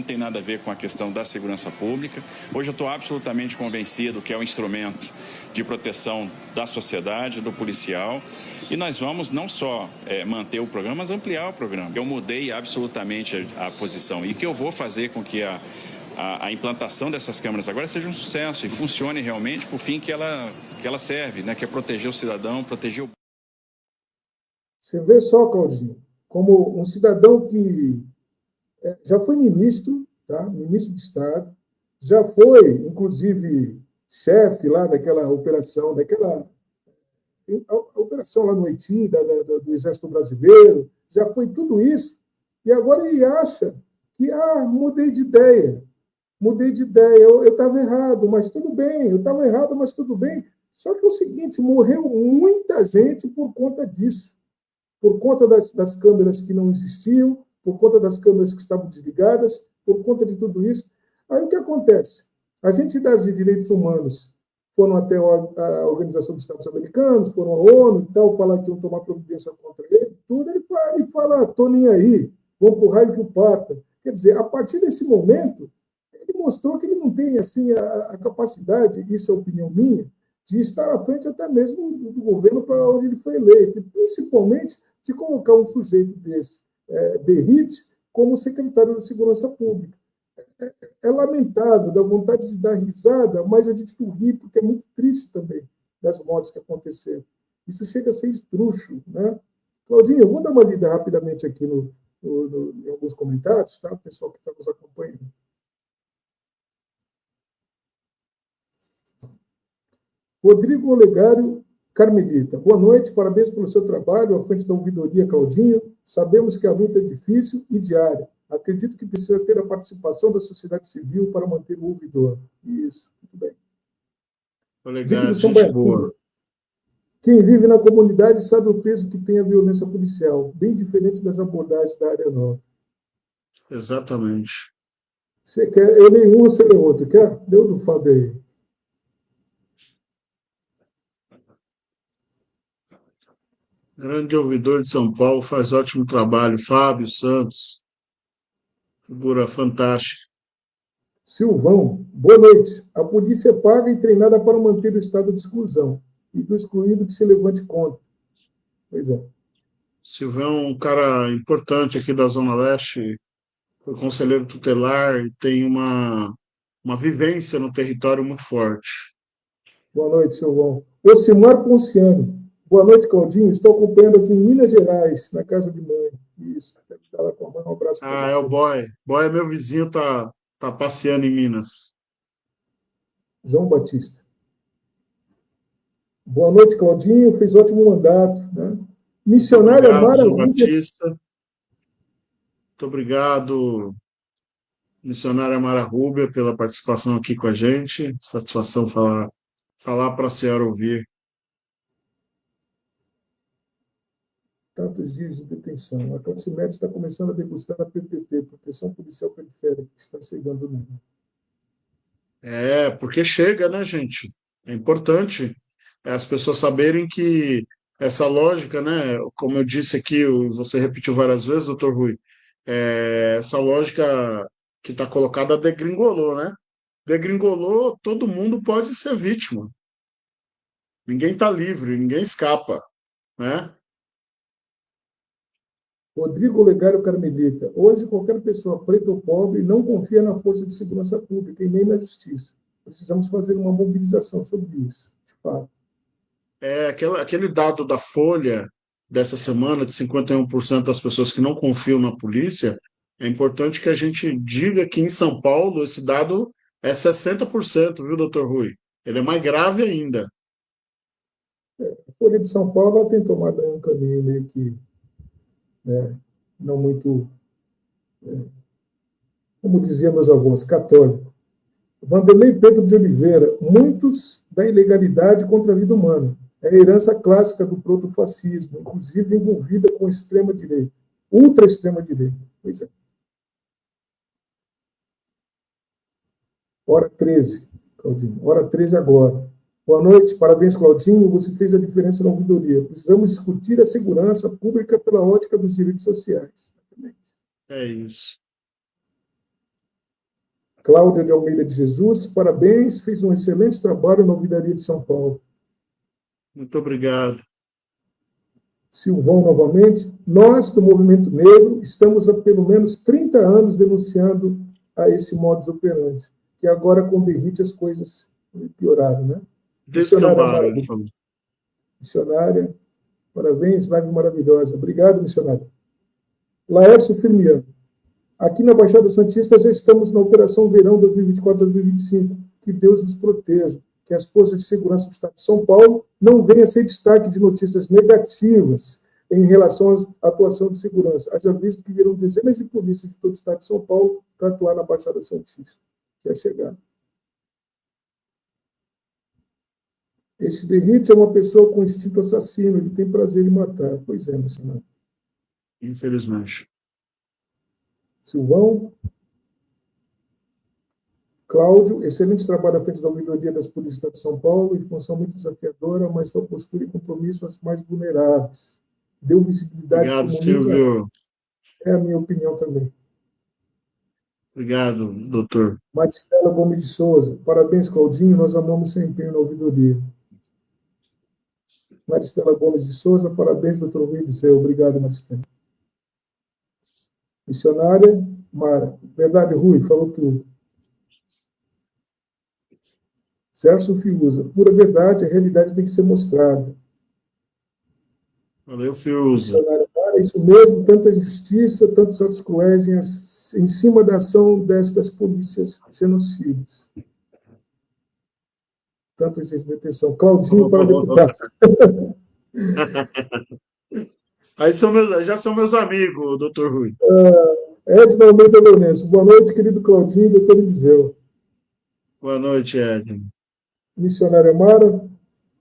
S5: tem nada a ver com a questão da segurança pública. Hoje eu estou absolutamente convencido que é um instrumento de proteção da sociedade, do policial, e nós vamos não só manter o programa, mas ampliar o programa. Eu mudei absolutamente a posição e que eu vou fazer com que a implantação dessas câmeras agora seja um sucesso e funcione realmente para o fim que ela serve, né, que é proteger o cidadão, proteger o...
S1: Você vê só, Claudinho, como um cidadão que já foi ministro, tá? Ministro de Estado, já foi, inclusive, chefe lá daquela operação, a operação lá no Haiti, do Exército Brasileiro, já foi tudo isso, e agora ele acha que, mudei de ideia. mudei de ideia, eu estava errado, mas tudo bem, eu estava errado, mas tudo bem. Só que é o seguinte, morreu muita gente por conta disso, por conta das câmeras que não existiam, por conta das câmeras que estavam desligadas, por conta de tudo isso. Aí o que acontece? As entidades de direitos humanos foram até a Organização dos Estados Americanos, foram à ONU e tal, falar que iam tomar providência contra ele, tudo, ele fala, estou nem aí, vou para o raio que o parta. Quer dizer, a partir desse momento, ele mostrou que ele não tem assim, a capacidade, isso é opinião minha, de estar à frente até mesmo do governo para onde ele foi eleito, e principalmente de colocar um sujeito desse, Derrite, como secretário de Segurança Pública. É lamentável, dá vontade de dar risada, mas a gente não ri, porque é muito triste também das mortes que aconteceram. Isso chega a ser esdrúxulo, né? Claudinho, eu vou dar uma lida rapidamente aqui em alguns comentários, tá? O pessoal que está nos acompanhando. Rodrigo Olegário Carmelita, boa noite, parabéns pelo seu trabalho à frente da ouvidoria Claudinho. Sabemos que a luta é difícil e diária. Acredito que precisa ter a participação da sociedade civil para manter o ouvidor. Isso, muito bem.
S2: Olegário, gente boa.
S1: Quem vive na comunidade sabe o peso que tem a violência policial, bem diferente das abordagens da área nova.
S2: Exatamente.
S1: Você quer? Eu leio um, você lê outro. Quer? Deu do Fábio aí.
S2: Grande ouvidor de São Paulo, faz ótimo trabalho. Fábio Santos, figura fantástica.
S1: Silvão, boa noite. A polícia é paga e treinada para manter o estado de exclusão e do excluído que se levante contra. Pois é.
S2: Silvão é um cara importante aqui da Zona Leste, foi conselheiro tutelar e tem uma vivência no território muito forte.
S1: Boa noite, Silvão. Ocimar Ponciano. Boa noite, Claudinho. Estou acompanhando aqui em Minas Gerais, na casa de mãe. Isso. Tá lá com a mãe. Um abraço.
S2: É o Boy. Boy é meu vizinho, tá passeando em Minas.
S1: João Batista. Boa noite, Claudinho. Fez ótimo mandato. Né? Missionária Mara
S2: João
S1: Rubia.
S2: Batista. Muito obrigado, missionária Mara Rubia, pela participação aqui com a gente. Satisfação falar para a senhora ouvir.
S1: Tantos dias de detenção. A classe média está começando a degustar a PPP, Proteção Policial Periférica, que está chegando nela.
S2: Porque chega, né, gente? É importante as pessoas saberem que essa lógica, né, como eu disse aqui, você repetiu várias vezes, doutor Rui, essa lógica que está colocada degringolou, né? Degringolou, todo mundo pode ser vítima. Ninguém está livre, ninguém escapa, né?
S1: Rodrigo Olegário Carmelita. Hoje, qualquer pessoa preta ou pobre não confia na força de segurança pública e nem na justiça. Precisamos fazer uma mobilização sobre isso, de fato.
S2: Aquele dado da Folha dessa semana, de 51% das pessoas que não confiam na polícia, é importante que a gente diga que em São Paulo esse dado é 60%, viu, doutor Rui? Ele é mais grave ainda.
S1: A Folha de São Paulo ela tem tomado um caminho meio que não muito, como diziam meus avós, católico. Vanderlei Pedro de Oliveira, muitos da ilegalidade contra a vida humana. É a herança clássica do protofascismo, inclusive envolvida com extrema-direita, ultra-extrema-direita. Pois é. Hora 13, Claudinho. Hora 13 agora. Boa noite, parabéns, Claudinho. Você fez a diferença na ouvidoria. Precisamos discutir a segurança pública pela ótica dos direitos sociais.
S2: É isso.
S1: Cláudia de Almeida de Jesus, parabéns, fez um excelente trabalho na ouvidoria de São Paulo.
S2: Muito obrigado.
S1: Silvão, novamente. Nós, do Movimento Negro, estamos há pelo menos 30 anos denunciando a esse modus operandi, que agora, com o Derrite, as coisas pioraram, né?
S2: Descambaram.
S1: Missionária, parabéns, live maravilhosa. Obrigado, missionária. Laércio Firmiano. Aqui na Baixada Santista já estamos na Operação Verão 2024-2025. Que Deus nos proteja. Que as forças de segurança do Estado de São Paulo não venham a ser destaque de notícias negativas em relação à atuação de segurança. Haja visto que viram dezenas de polícias de todo o Estado de São Paulo para atuar na Baixada Santista. quer chegar. Esse Derrite é uma pessoa com instinto assassino, ele tem prazer em matar. Pois é, meu senhor.
S2: Infelizmente.
S1: Silvão. Cláudio, excelente trabalho à frente da ouvidoria das polícias do Estado de São Paulo, em função muito desafiadora, mas sua postura e compromisso aos mais vulneráveis. Deu visibilidade
S2: Obrigado,
S1: como
S2: Silvio.
S1: nunca. É a minha opinião também.
S2: Obrigado, doutor.
S1: Maristela Gomes de Souza. Parabéns, Claudinho. Nós amamos seu empenho na ouvidoria. Maristela Gomes de Souza. Parabéns, doutor Rui Eliseu. Obrigado, Maristela. Missionária Mara. Verdade, Rui. Falou tudo. Gerson Fiuza. Pura verdade, a realidade tem que ser mostrada.
S2: Valeu, Fiuza.
S1: Missionária Mara. É isso mesmo. Tanta justiça, tantos atos cruéis em cima da ação destas polícias genocidas. Tanto de detenção. Claudinho para deputado.
S2: Aí já são meus amigos, doutor Rui.
S1: Edna Almeida Lourenço. Boa noite, querido Claudinho e doutor Eliseu.
S2: Boa noite, Edna.
S1: Missionária Mara.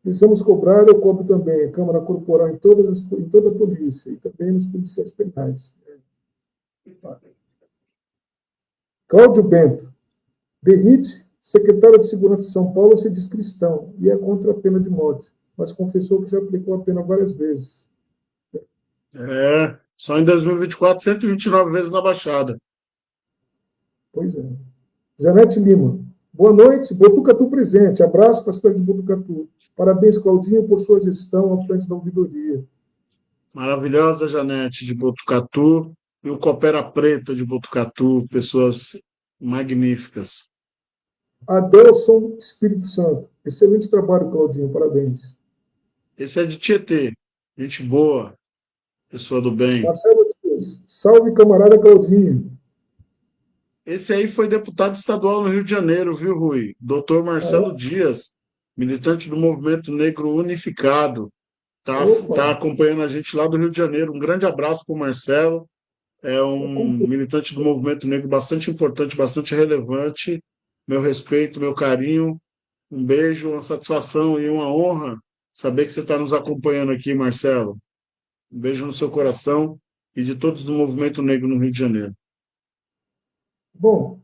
S1: Precisamos cobrar, eu cobro também, a Câmara Corporal em toda a polícia e também nos policiais penais. Cláudio Bento. Derrite, secretário de Segurança de São Paulo, se diz cristão e é contra a pena de morte, mas confessou que já aplicou a pena várias vezes.
S2: Só em 2024, 129 vezes na Baixada.
S1: Pois é. Janete Lima. Boa noite, Botucatu presente. Abraço para a cidade de Botucatu. Parabéns, Claudinho, por sua gestão à frente da ouvidoria.
S2: Maravilhosa Janete de Botucatu e o Coopera Preta de Botucatu, pessoas magníficas.
S1: Adelson Espírito Santo. Excelente trabalho, Claudinho. Parabéns.
S2: Esse é de Tietê. Gente boa. Pessoa do bem.
S1: Marcelo Dias. Salve, camarada Claudinho.
S2: Esse aí foi deputado estadual no Rio de Janeiro, viu, Rui? Doutor Marcelo Dias, militante do Movimento Negro Unificado. Tá acompanhando a gente lá do Rio de Janeiro. Um grande abraço para o Marcelo. É um militante do Movimento Negro bastante importante, bastante relevante. Meu respeito, meu carinho. Um beijo, uma satisfação e uma honra saber que você está nos acompanhando aqui, Marcelo. Um beijo no seu coração e de todos do Movimento Negro no Rio de Janeiro.
S1: Bom,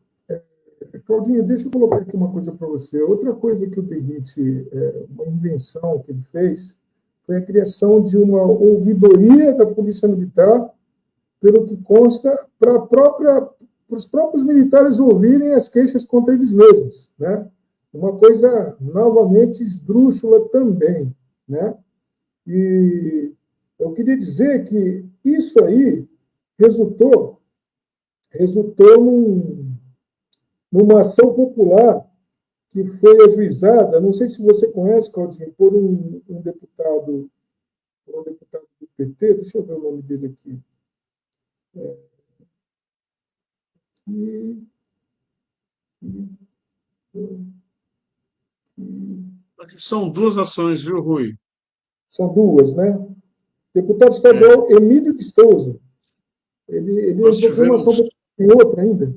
S1: Claudinho, deixa eu colocar aqui uma coisa para você. Outra coisa que o Derrite, uma invenção que ele fez, foi a criação de uma ouvidoria da Polícia Militar, pelo que consta, para os próprios militares ouvirem as queixas contra eles mesmos, né? Uma coisa novamente esdrúxula também, né? E eu queria dizer que isso aí resultou numa ação popular que foi ajuizada, não sei se você conhece, Claudinho, por um deputado do PT, deixa eu ver o nome dele aqui.
S2: São duas ações, viu, Rui?
S1: São duas, né? Deputado estadual Emílio de Souza. Ele entrou uma ação em outra ainda.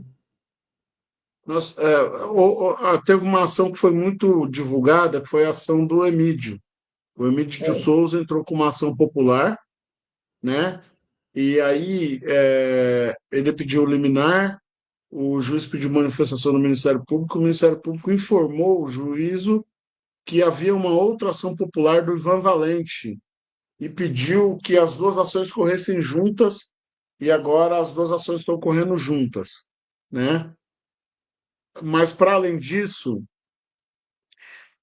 S2: Teve uma ação que foi muito divulgada, que foi a ação do Emílio. O Emílio de Souza entrou com uma ação popular, né? E aí ele pediu liminar, o juiz pediu manifestação do Ministério Público, o Ministério Público informou o juízo que havia uma outra ação popular do Ivan Valente e pediu que as duas ações corressem juntas, e agora as duas ações estão correndo juntas, né? Mas, para além disso,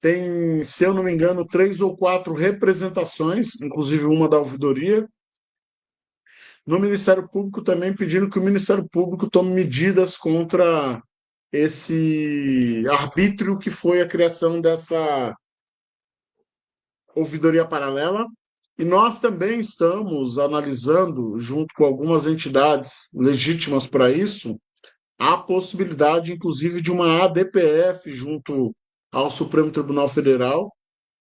S2: tem, se eu não me engano, 3 ou 4 representações, inclusive uma da ouvidoria, no Ministério Público também pedindo que o Ministério Público tome medidas contra esse arbítrio que foi a criação dessa ouvidoria paralela. E nós também estamos analisando, junto com algumas entidades legítimas para isso, a possibilidade, inclusive, de uma ADPF junto ao Supremo Tribunal Federal,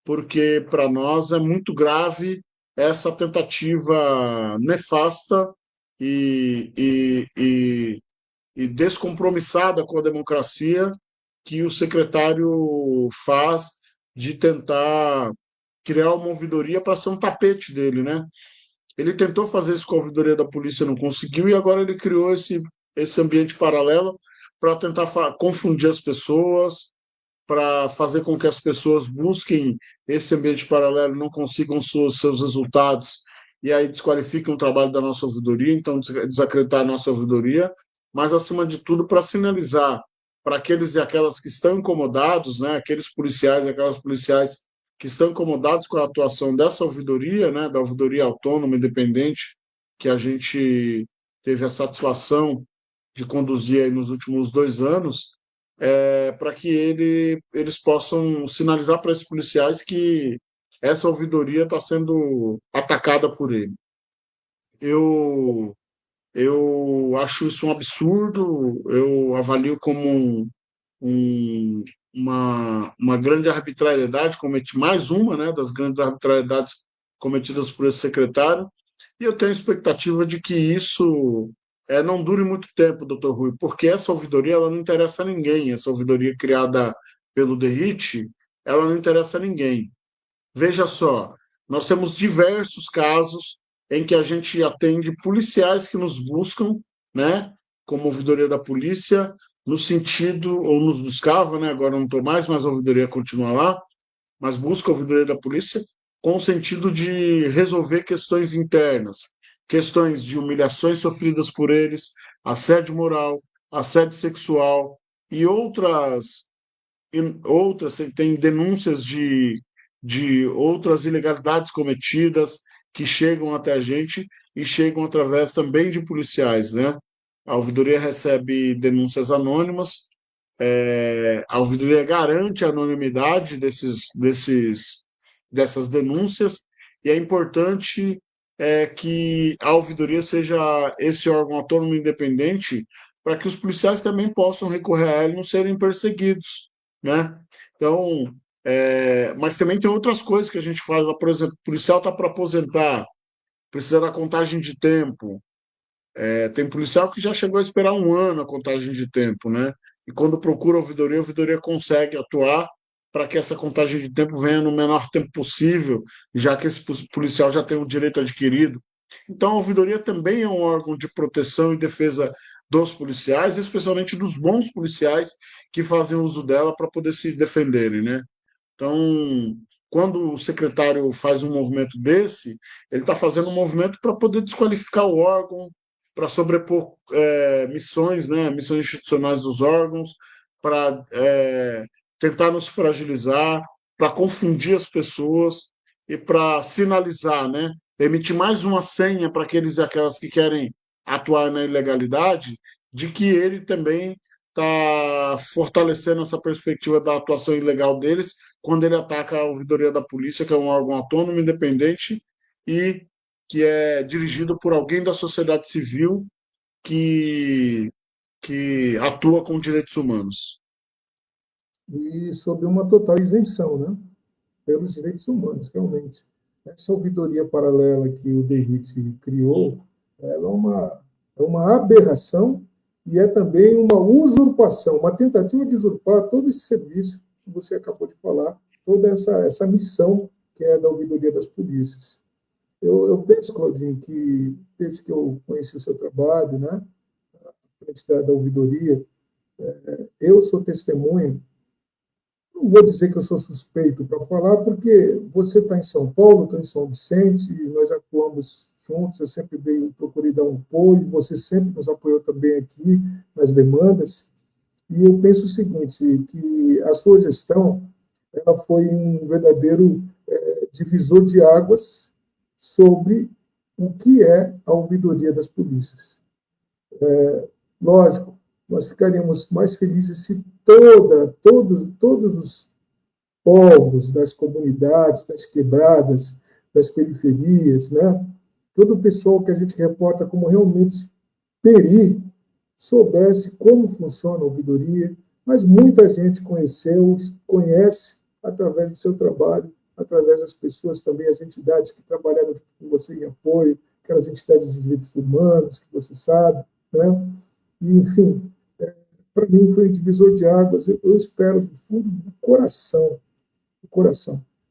S2: porque para nós é muito grave essa tentativa nefasta e descompromissada com a democracia que o secretário faz de tentar criar uma ouvidoria para ser um tapete dele, né? Ele tentou fazer isso com a ouvidoria da polícia, não conseguiu, e agora ele criou esse ambiente paralelo para tentar confundir as pessoas, para fazer com que as pessoas busquem esse ambiente paralelo, não consigam seus resultados, e aí desqualificam o trabalho da nossa ouvidoria, então desacreditar a nossa ouvidoria, mas, acima de tudo, para sinalizar para aqueles e aquelas que estão incomodados, né, aqueles policiais e aquelas policiais que estão incomodados com a atuação dessa ouvidoria, né, da ouvidoria autônoma independente, que a gente teve a satisfação de conduzir aí nos últimos 2 anos, para que eles possam sinalizar para esses policiais que essa ouvidoria está sendo atacada por ele. Eu, eu acho isso um absurdo, eu avalio como uma grande arbitrariedade, mais uma, né, das grandes arbitrariedades cometidas por esse secretário, e eu tenho expectativa de que isso não dure muito tempo, doutor Rui, porque essa ouvidoria ela não interessa a ninguém, essa ouvidoria criada pelo DERIT, ela não interessa a ninguém. Veja só, nós temos diversos casos em que a gente atende policiais que nos buscam, né, como ouvidoria da polícia, no sentido, ou nos buscava, né, agora não estou mais, mas a ouvidoria continua lá, mas busca a ouvidoria da polícia com o sentido de resolver questões internas, questões de humilhações sofridas por eles, assédio moral, assédio sexual e outras tem denúncias de outras ilegalidades cometidas que chegam até a gente e chegam através também de policiais, né? A ouvidoria recebe denúncias anônimas, a ouvidoria garante a anonimidade dessas denúncias, e é importante que a ouvidoria seja esse órgão autônomo independente para que os policiais também possam recorrer a ela e não serem perseguidos, né? Então, mas também tem outras coisas que a gente faz lá, por exemplo, o policial está para aposentar, precisa da contagem de tempo. Tem policial que já chegou a esperar 1 ano a contagem de tempo, né? E quando procura a ouvidoria consegue atuar para que essa contagem de tempo venha no menor tempo possível, já que esse policial já tem o direito adquirido. Então, a ouvidoria também é um órgão de proteção e defesa dos policiais, especialmente dos bons policiais que fazem uso dela para poder se defenderem, né? Então, quando o secretário faz um movimento desse, ele está fazendo um movimento para poder desqualificar o órgão, para sobrepor missões, né, missões institucionais dos órgãos, para tentar nos fragilizar, para confundir as pessoas e para sinalizar, né, emitir mais uma senha para aqueles e aquelas que querem atuar na ilegalidade, de que ele também está fortalecendo essa perspectiva da atuação ilegal deles quando ele ataca a ouvidoria da polícia, que é um órgão autônomo, independente e que é dirigido por alguém da sociedade civil que atua com direitos humanos.
S1: E sobre uma total isenção, né, pelos direitos humanos, realmente. Essa ouvidoria paralela que o DERIT criou, ela é uma aberração e é também uma usurpação, uma tentativa de usurpar todo esse serviço que você acabou de falar, toda essa missão que é da ouvidoria das polícias. Eu penso, Claudinho, que desde que eu conheci o seu trabalho, né, à frente da ouvidoria, eu sou testemunha. Não vou dizer que eu sou suspeito para falar, porque você está em São Paulo, eu estou em São Vicente, e nós atuamos juntos, eu sempre procurei dar um apoio, você sempre nos apoiou também aqui nas demandas, e eu penso o seguinte, que a sua gestão ela foi um verdadeiro divisor de águas sobre o que é a ouvidoria das polícias. Lógico, nós ficaríamos mais felizes se todos os povos das comunidades, das quebradas, das periferias, né? Todo o pessoal que a gente reporta como realmente peri soubesse como funciona a ouvidoria, mas muita gente conhece através do seu trabalho, através das pessoas também, as entidades que trabalharam com você em apoio, aquelas entidades de direitos humanos, que você sabe, né? E, enfim, para mim foi um divisor de águas. Eu espero do fundo do coração,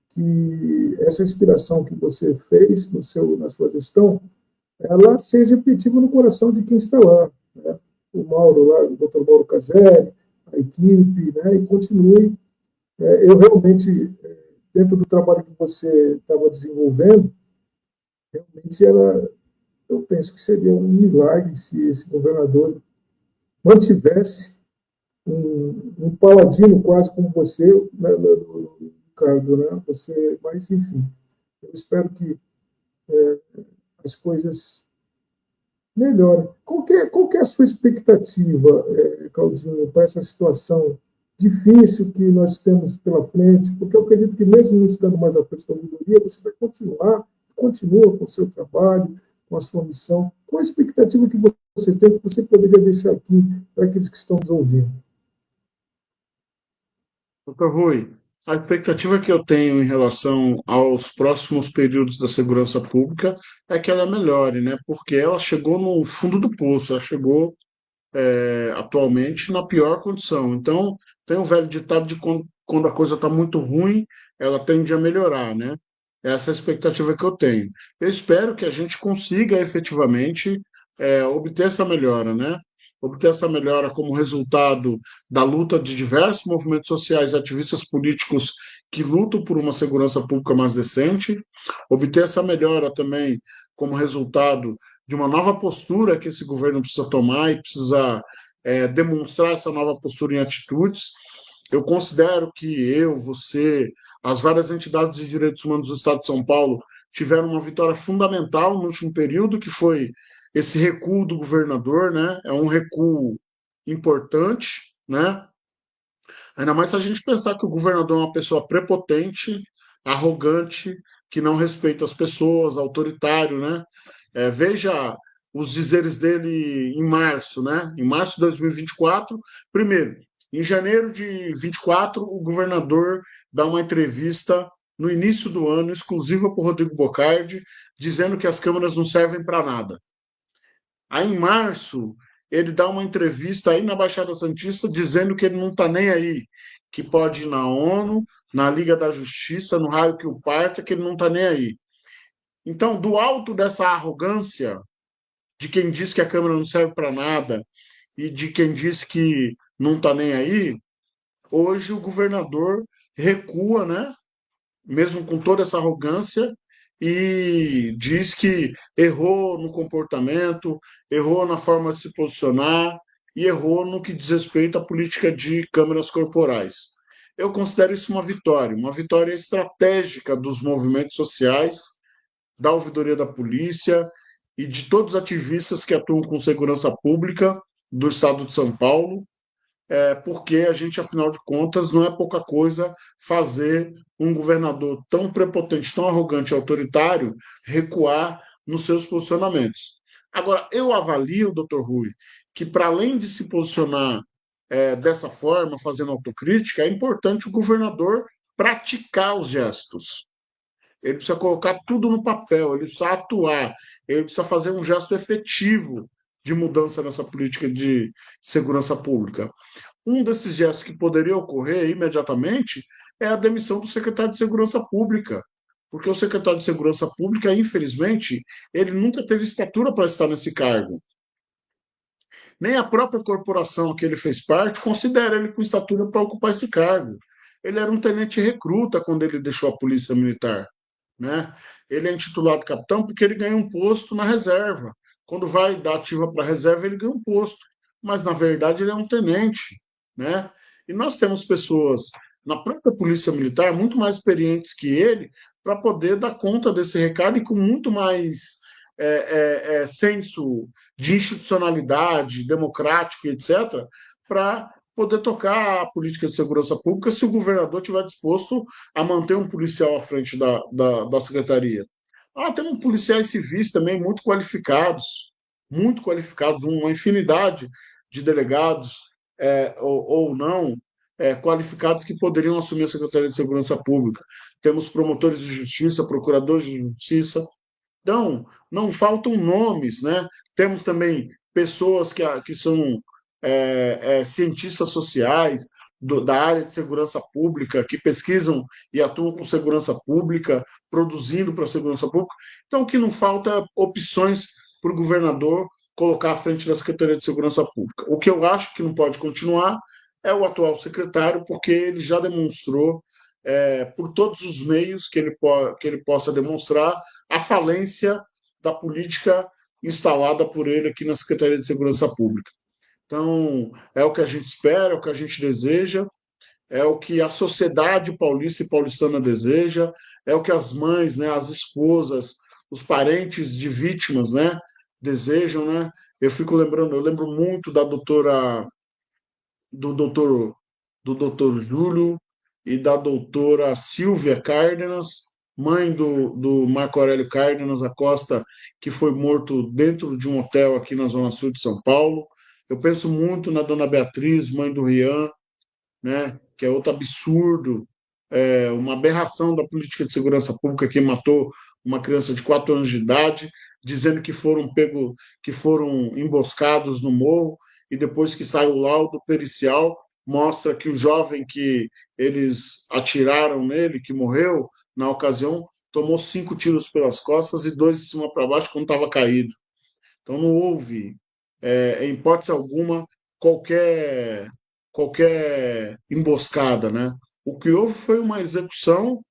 S1: que essa inspiração que você fez na sua gestão, ela seja efetiva no coração de quem está lá, né? O Mauro lá, o Dr. Mauro Caselli, a equipe, né? E continue. Eu realmente, dentro do trabalho que você estava desenvolvendo, realmente eu penso que seria um milagre se esse governador mantivesse um paladino quase como você, né, no cargo, né? Mas enfim, eu espero que as coisas melhorem. Qual que é a sua expectativa, Claudinho, para essa situação difícil que nós temos pela frente? Porque eu acredito que mesmo não estando mais à frente da ouvidoria, você vai continua com o seu trabalho, com a sua missão. Qual a expectativa que você tem, que você poderia deixar aqui para aqueles que estão nos ouvindo?
S2: Doutor Rui, a expectativa que eu tenho em relação aos próximos períodos da segurança pública é que ela melhore, né? Porque ela chegou no fundo do poço, ela chegou atualmente na pior condição. Então, tem o velho ditado de quando a coisa está muito ruim, ela tende a melhorar, né? Essa é a expectativa que eu tenho. Eu espero que a gente consiga efetivamente obter essa melhora, né? Obter essa melhora como resultado da luta de diversos movimentos sociais e ativistas políticos que lutam por uma segurança pública mais decente, obter essa melhora também como resultado de uma nova postura que esse governo precisa tomar e precisa demonstrar essa nova postura em atitudes. Eu considero que você, as várias entidades de direitos humanos do Estado de São Paulo tiveram uma vitória fundamental no último período, que foi esse recuo do governador, né? É um recuo importante, né? Ainda mais se a gente pensar que o governador é uma pessoa prepotente, arrogante, que não respeita as pessoas, autoritário, né? Veja os dizeres dele em março, né? Em março de 2024. Primeiro, em janeiro de 24, o governador dá uma entrevista no início do ano, exclusiva para o Rodrigo Bocardi, dizendo que as câmeras não servem para nada. Aí, em março, ele dá uma entrevista aí na Baixada Santista dizendo que ele não está nem aí, que pode ir na ONU, na Liga da Justiça, no raio que o parta, que ele não está nem aí. Então, do alto dessa arrogância de quem diz que a Câmara não serve para nada e de quem diz que não está nem aí, hoje o governador recua, né? Mesmo com toda essa arrogância, e diz que errou no comportamento, errou na forma de se posicionar e errou no que diz respeito à política de câmeras corporais. Eu considero isso uma vitória estratégica dos movimentos sociais, da ouvidoria da polícia e de todos os ativistas que atuam com segurança pública do Estado de São Paulo, porque a gente, afinal de contas, não é pouca coisa fazer um governador tão prepotente, tão arrogante e autoritário recuar nos seus posicionamentos. Agora, eu avalio, doutor Rui, que para além de se posicionar dessa forma, fazendo autocrítica, é importante o governador praticar os gestos. Ele precisa colocar tudo no papel, ele precisa atuar, ele precisa fazer um gesto efetivo de mudança nessa política de segurança pública. Um desses gestos que poderia ocorrer imediatamente é a demissão do secretário de Segurança Pública, porque o secretário de Segurança Pública, infelizmente, ele nunca teve estatura para estar nesse cargo. Nem a própria corporação que ele fez parte considera ele com estatura para ocupar esse cargo. Ele era um tenente recruta quando ele deixou a Polícia Militar, né? Ele é intitulado capitão porque ele ganha um posto na reserva. Quando vai da ativa para a reserva, ele ganha um posto. Mas, na verdade, ele é um tenente, né? E nós temos pessoas na própria Polícia Militar muito mais experientes que ele para poder dar conta desse recado e com muito mais senso de institucionalidade, democrático, etc., para poder tocar a política de segurança pública se o governador estiver disposto a manter um policial à frente da secretaria. Temos policiais civis também muito qualificados, uma infinidade de delegados ou não qualificados que poderiam assumir a Secretaria de Segurança Pública. Temos promotores de justiça, procuradores de justiça. Então, não faltam nomes, né? Temos também pessoas que são cientistas sociais da área de segurança pública, que pesquisam e atuam com segurança pública, produzindo para a segurança pública. Então, o que não falta é opções para o governador colocar à frente da Secretaria de Segurança Pública. O que eu acho que não pode continuar é o atual secretário, porque ele já demonstrou, por todos os meios que ele possa demonstrar, a falência da política instalada por ele aqui na Secretaria de Segurança Pública. Então, é o que a gente espera, é o que a gente deseja, é o que a sociedade paulista e paulistana deseja, é o que as mães, né, as esposas, os parentes de vítimas, né, desejam, né? Eu lembro muito do doutor Júlio e da doutora Silvia Cárdenas, mãe do Marco Aurélio Cárdenas Acosta, que foi morto dentro de um hotel aqui na Zona Sul de São Paulo. Eu penso muito na dona Beatriz, mãe do Rian, né, que é outro absurdo, uma aberração da política de segurança pública que matou uma criança de 4 anos de idade, dizendo que foram emboscados no morro, e depois que sai o laudo pericial, mostra que o jovem que eles atiraram nele, que morreu na ocasião, tomou 5 tiros pelas costas e 2 de cima para baixo quando estava caído. Então não houve, em hipótese alguma, qualquer, qualquer emboscada, né? O que houve foi uma execução,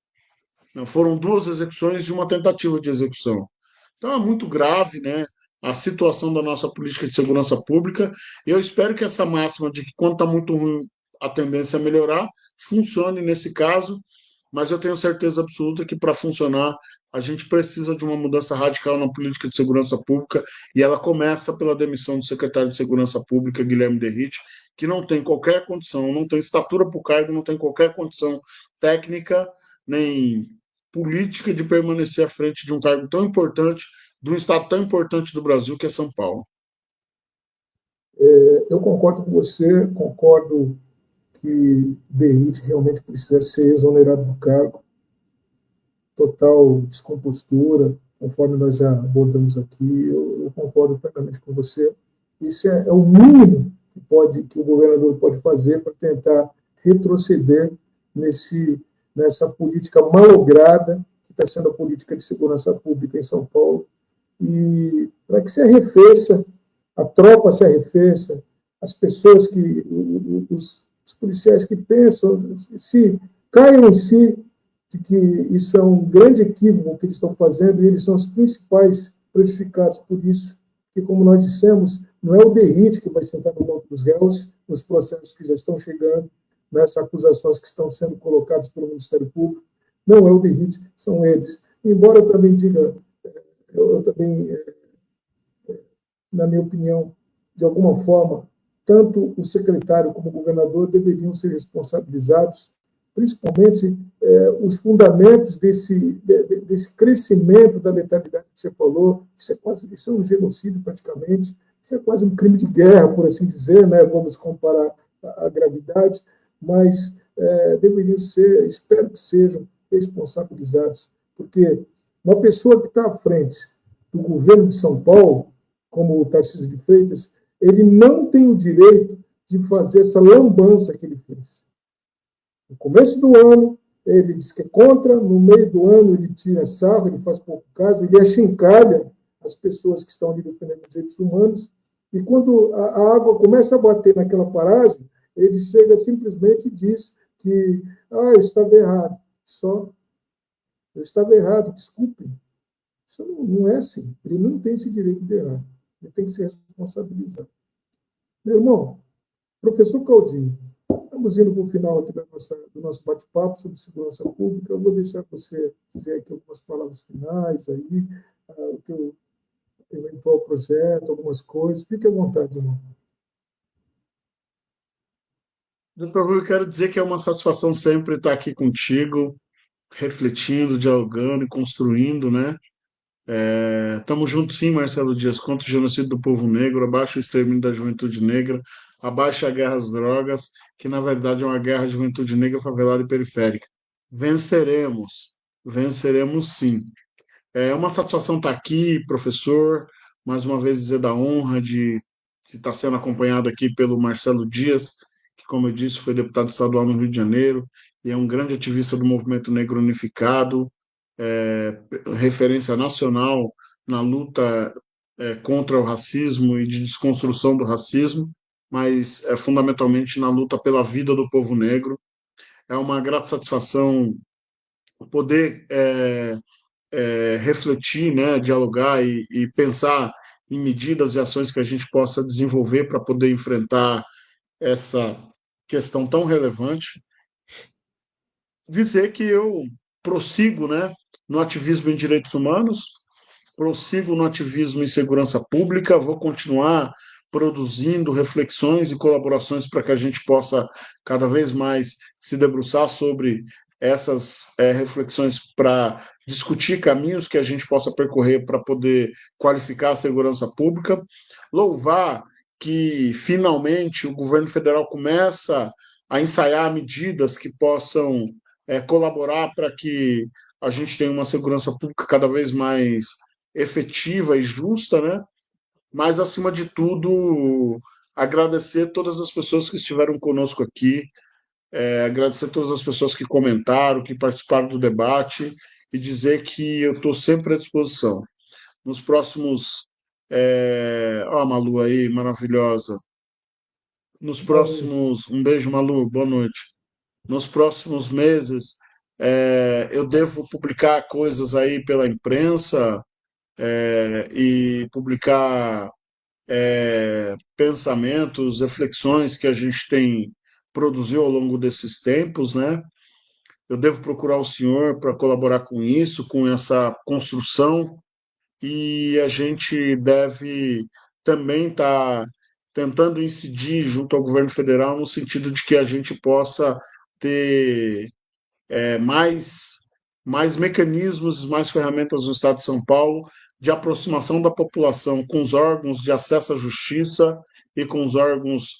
S2: não, foram 2 execuções e uma tentativa de execução. Então é muito grave, né, a situação da nossa política de segurança pública. E eu espero que essa máxima de que quando está muito ruim a tendência é melhorar funcione nesse caso, mas eu tenho certeza absoluta que para funcionar a gente precisa de uma mudança radical na política de segurança pública, e ela começa pela demissão do secretário de Segurança Pública, Guilherme Derrite, que não tem qualquer condição, não tem estatura para o cargo, não tem qualquer condição técnica nem política de permanecer à frente de um cargo tão importante, de um estado tão importante do Brasil, que é São Paulo.
S1: Eu concordo com você, concordo que Derrite realmente precisa ser exonerado do cargo, total descompostura, conforme nós já abordamos aqui, eu concordo plenamente com você. Isso é o mínimo que o governador pode fazer para tentar retroceder nessa política malograda que está sendo a política de segurança pública em São Paulo, e para que se arrefeça, a tropa se arrefeça, as pessoas os policiais que pensam, se caiam em si de que isso é um grande equívoco que eles estão fazendo, e eles são os principais prejudicados por isso, que, como nós dissemos, não é o Derrite que vai sentar no banco dos réus nos processos que já estão chegando, nessas acusações que estão sendo colocadas pelo Ministério Público, não é o Derrite, são eles. Embora eu também diga, na minha opinião, de alguma forma, tanto o secretário como o governador deveriam ser responsabilizados, principalmente os fundamentos desse crescimento da letalidade que você falou. Isso é um genocídio praticamente, isso é quase um crime de guerra, por assim dizer, né? Vamos comparar a gravidade, mas deveriam ser, espero que sejam responsabilizados, porque uma pessoa que está à frente do governo de São Paulo, como o Tarcísio de Freitas, ele não tem o direito de fazer essa lambança que ele fez. No começo do ano, ele diz que é contra, no meio do ano ele tira sarro, ele faz pouco caso, ele achincalha as pessoas que estão ali defendendo os direitos humanos, e quando a água começa a bater naquela paragem, ele chega simplesmente e diz que eu estava errado, eu estava errado, desculpem. Isso não é assim, ele não tem esse direito de errar, ele tem que ser responsabilizado. Meu irmão, professor Caldinho, estamos indo para o final aqui do nosso bate-papo sobre segurança pública. Eu vou deixar você dizer aqui algumas palavras finais, aí, o teu eventual projeto, algumas coisas. Fique à vontade, irmão.
S2: Doutor Rui, eu quero dizer que é uma satisfação sempre estar aqui contigo, refletindo, dialogando e construindo, né? Estamos juntos sim, Marcelo Dias, contra o genocídio do povo negro, abaixo o extermínio da juventude negra, abaixo a guerra às drogas, que na verdade é uma guerra à juventude negra, favelada e periférica. Venceremos, venceremos sim. É uma satisfação estar aqui, professor, mais uma vez dizer da honra de que está sendo acompanhado aqui pelo Marcelo Dias, que, como eu disse, foi deputado estadual no Rio de Janeiro e é um grande ativista do movimento negro unificado, referência nacional na luta contra o racismo e de desconstrução do racismo, mas fundamentalmente na luta pela vida do povo negro. É uma grata satisfação poder refletir, né, dialogar e pensar em medidas e ações que a gente possa desenvolver para poder enfrentar essa questão tão relevante. Dizer que eu prossigo, né, no ativismo em direitos humanos, prossigo no ativismo em segurança pública, vou continuar produzindo reflexões e colaborações para que a gente possa cada vez mais se debruçar sobre essas reflexões para discutir caminhos que a gente possa percorrer para poder qualificar a segurança pública. Louvar que finalmente o governo federal começa a ensaiar medidas que possam colaborar para que a gente tenha uma segurança pública cada vez mais efetiva e justa, né? Mas, acima de tudo, agradecer todas as pessoas que estiveram conosco aqui, agradecer todas as pessoas que comentaram, que participaram do debate e dizer que eu estou sempre à disposição. Nos próximos... Ó, a Malu aí, maravilhosa. Nos próximos... Um beijo, Malu, boa noite. Nos próximos meses, eu devo publicar coisas aí pela imprensa, e publicar pensamentos, reflexões que a gente tem produzido ao longo desses tempos, né? Eu devo procurar o senhor para colaborar com isso, com essa construção, e a gente deve também estar tentando incidir junto ao governo federal no sentido de que a gente possa ter mais mecanismos, mais ferramentas no Estado de São Paulo de aproximação da população com os órgãos de acesso à justiça e com os órgãos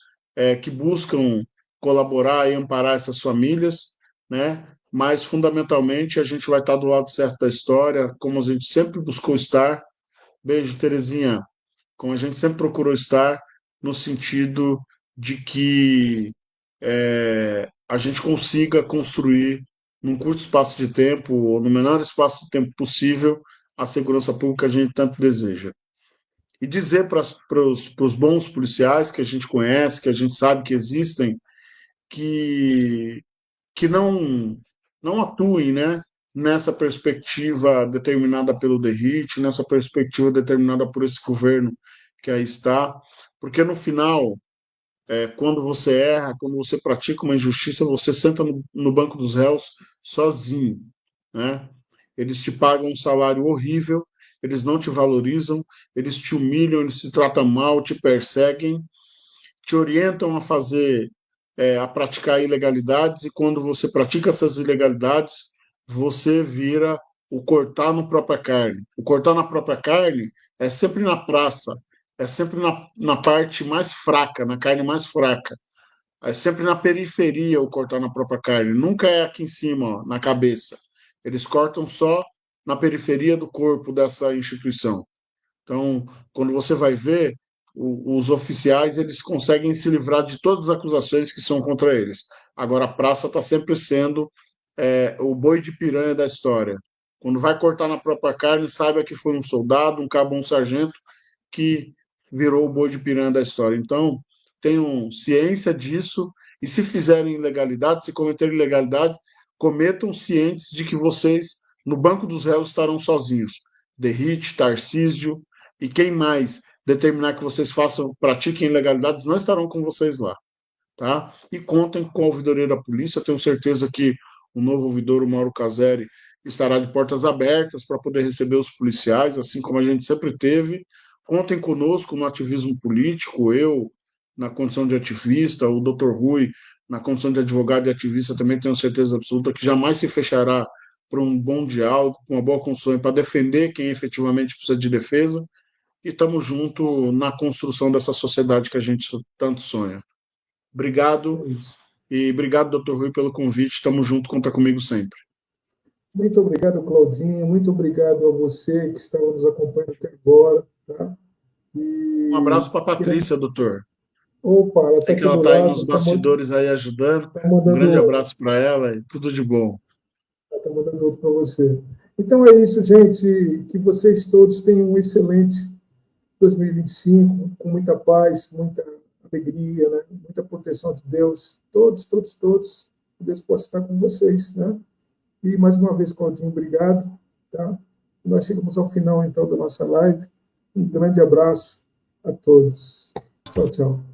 S2: que buscam colaborar e amparar essas famílias, né? Mas, fundamentalmente, a gente vai estar do lado certo da história, como a gente sempre buscou estar. Beijo, Terezinha. Como a gente sempre procurou estar, no sentido de que a gente consiga construir, num curto espaço de tempo, ou no menor espaço de tempo possível, a segurança pública que a gente tanto deseja. E dizer para os bons policiais que a gente conhece, que a gente sabe que existem, que não atuem, né, nessa perspectiva determinada pelo DERIT, nessa perspectiva determinada por esse governo que aí está, porque no final, quando você erra, quando você pratica uma injustiça, você senta no banco dos réus sozinho, né? Eles te pagam um salário horrível, eles não te valorizam, eles te humilham, eles te tratam mal, te perseguem, te orientam a fazer, a praticar ilegalidades, e quando você pratica essas ilegalidades, você vira o cortar na própria carne. O cortar na própria carne é sempre na praça, é sempre na parte mais fraca, na carne mais fraca. É sempre na periferia o cortar na própria carne, nunca é aqui em cima, ó, na cabeça. Eles cortam só na periferia do corpo dessa instituição. Então, quando você vai ver, os oficiais eles conseguem se livrar de todas as acusações que são contra eles. Agora, a praça está sempre sendo o boi de piranha da história. Quando vai cortar na própria carne, saiba que foi um soldado, um cabo, um sargento que virou o boi de piranha da história. Então, tenham ciência disso, e se fizerem ilegalidade, se cometerem ilegalidade, cometam cientes de que vocês, no banco dos réus, estarão sozinhos. DERIT, Tarcísio e quem mais determinar que vocês pratiquem ilegalidades, não estarão com vocês lá. Tá? E contem com a ouvidoria da polícia. Tenho certeza que o novo ouvidor, o Mauro Caseri, estará de portas abertas para poder receber os policiais, assim como a gente sempre teve. Contem conosco no ativismo político, eu na condição de ativista, o Dr. Rui na condição de advogado e ativista, também tenho certeza absoluta que jamais se fechará para um bom diálogo, uma boa construção, para defender quem efetivamente precisa de defesa, e estamos juntos na construção dessa sociedade que a gente tanto sonha. Obrigado, e obrigado, Dr. Rui, pelo convite. Estamos juntos, conta comigo sempre.
S1: Muito obrigado, Claudinho. Muito obrigado a você que estava nos acompanhando até agora. Tá?
S2: Um abraço para a Patrícia, doutor.
S1: Opa, ela está
S2: Sei
S1: aqui
S2: que ela
S1: do
S2: está aí
S1: lado,
S2: nos bastidores aí ajudando.
S1: tá
S2: Um grande
S1: mandando,
S2: abraço para ela e tudo de bom.
S1: tá mandando outro para você. Então é isso, gente. Que vocês todos tenham um excelente 2025, com muita paz, muita alegria, né? Muita proteção de Deus. Todos, todos, todos. Que Deus possa estar com vocês, né? E mais uma vez, Claudinho, obrigado. Tá? Nós chegamos ao final, então, da nossa live. Um grande abraço a todos. Tchau, tchau.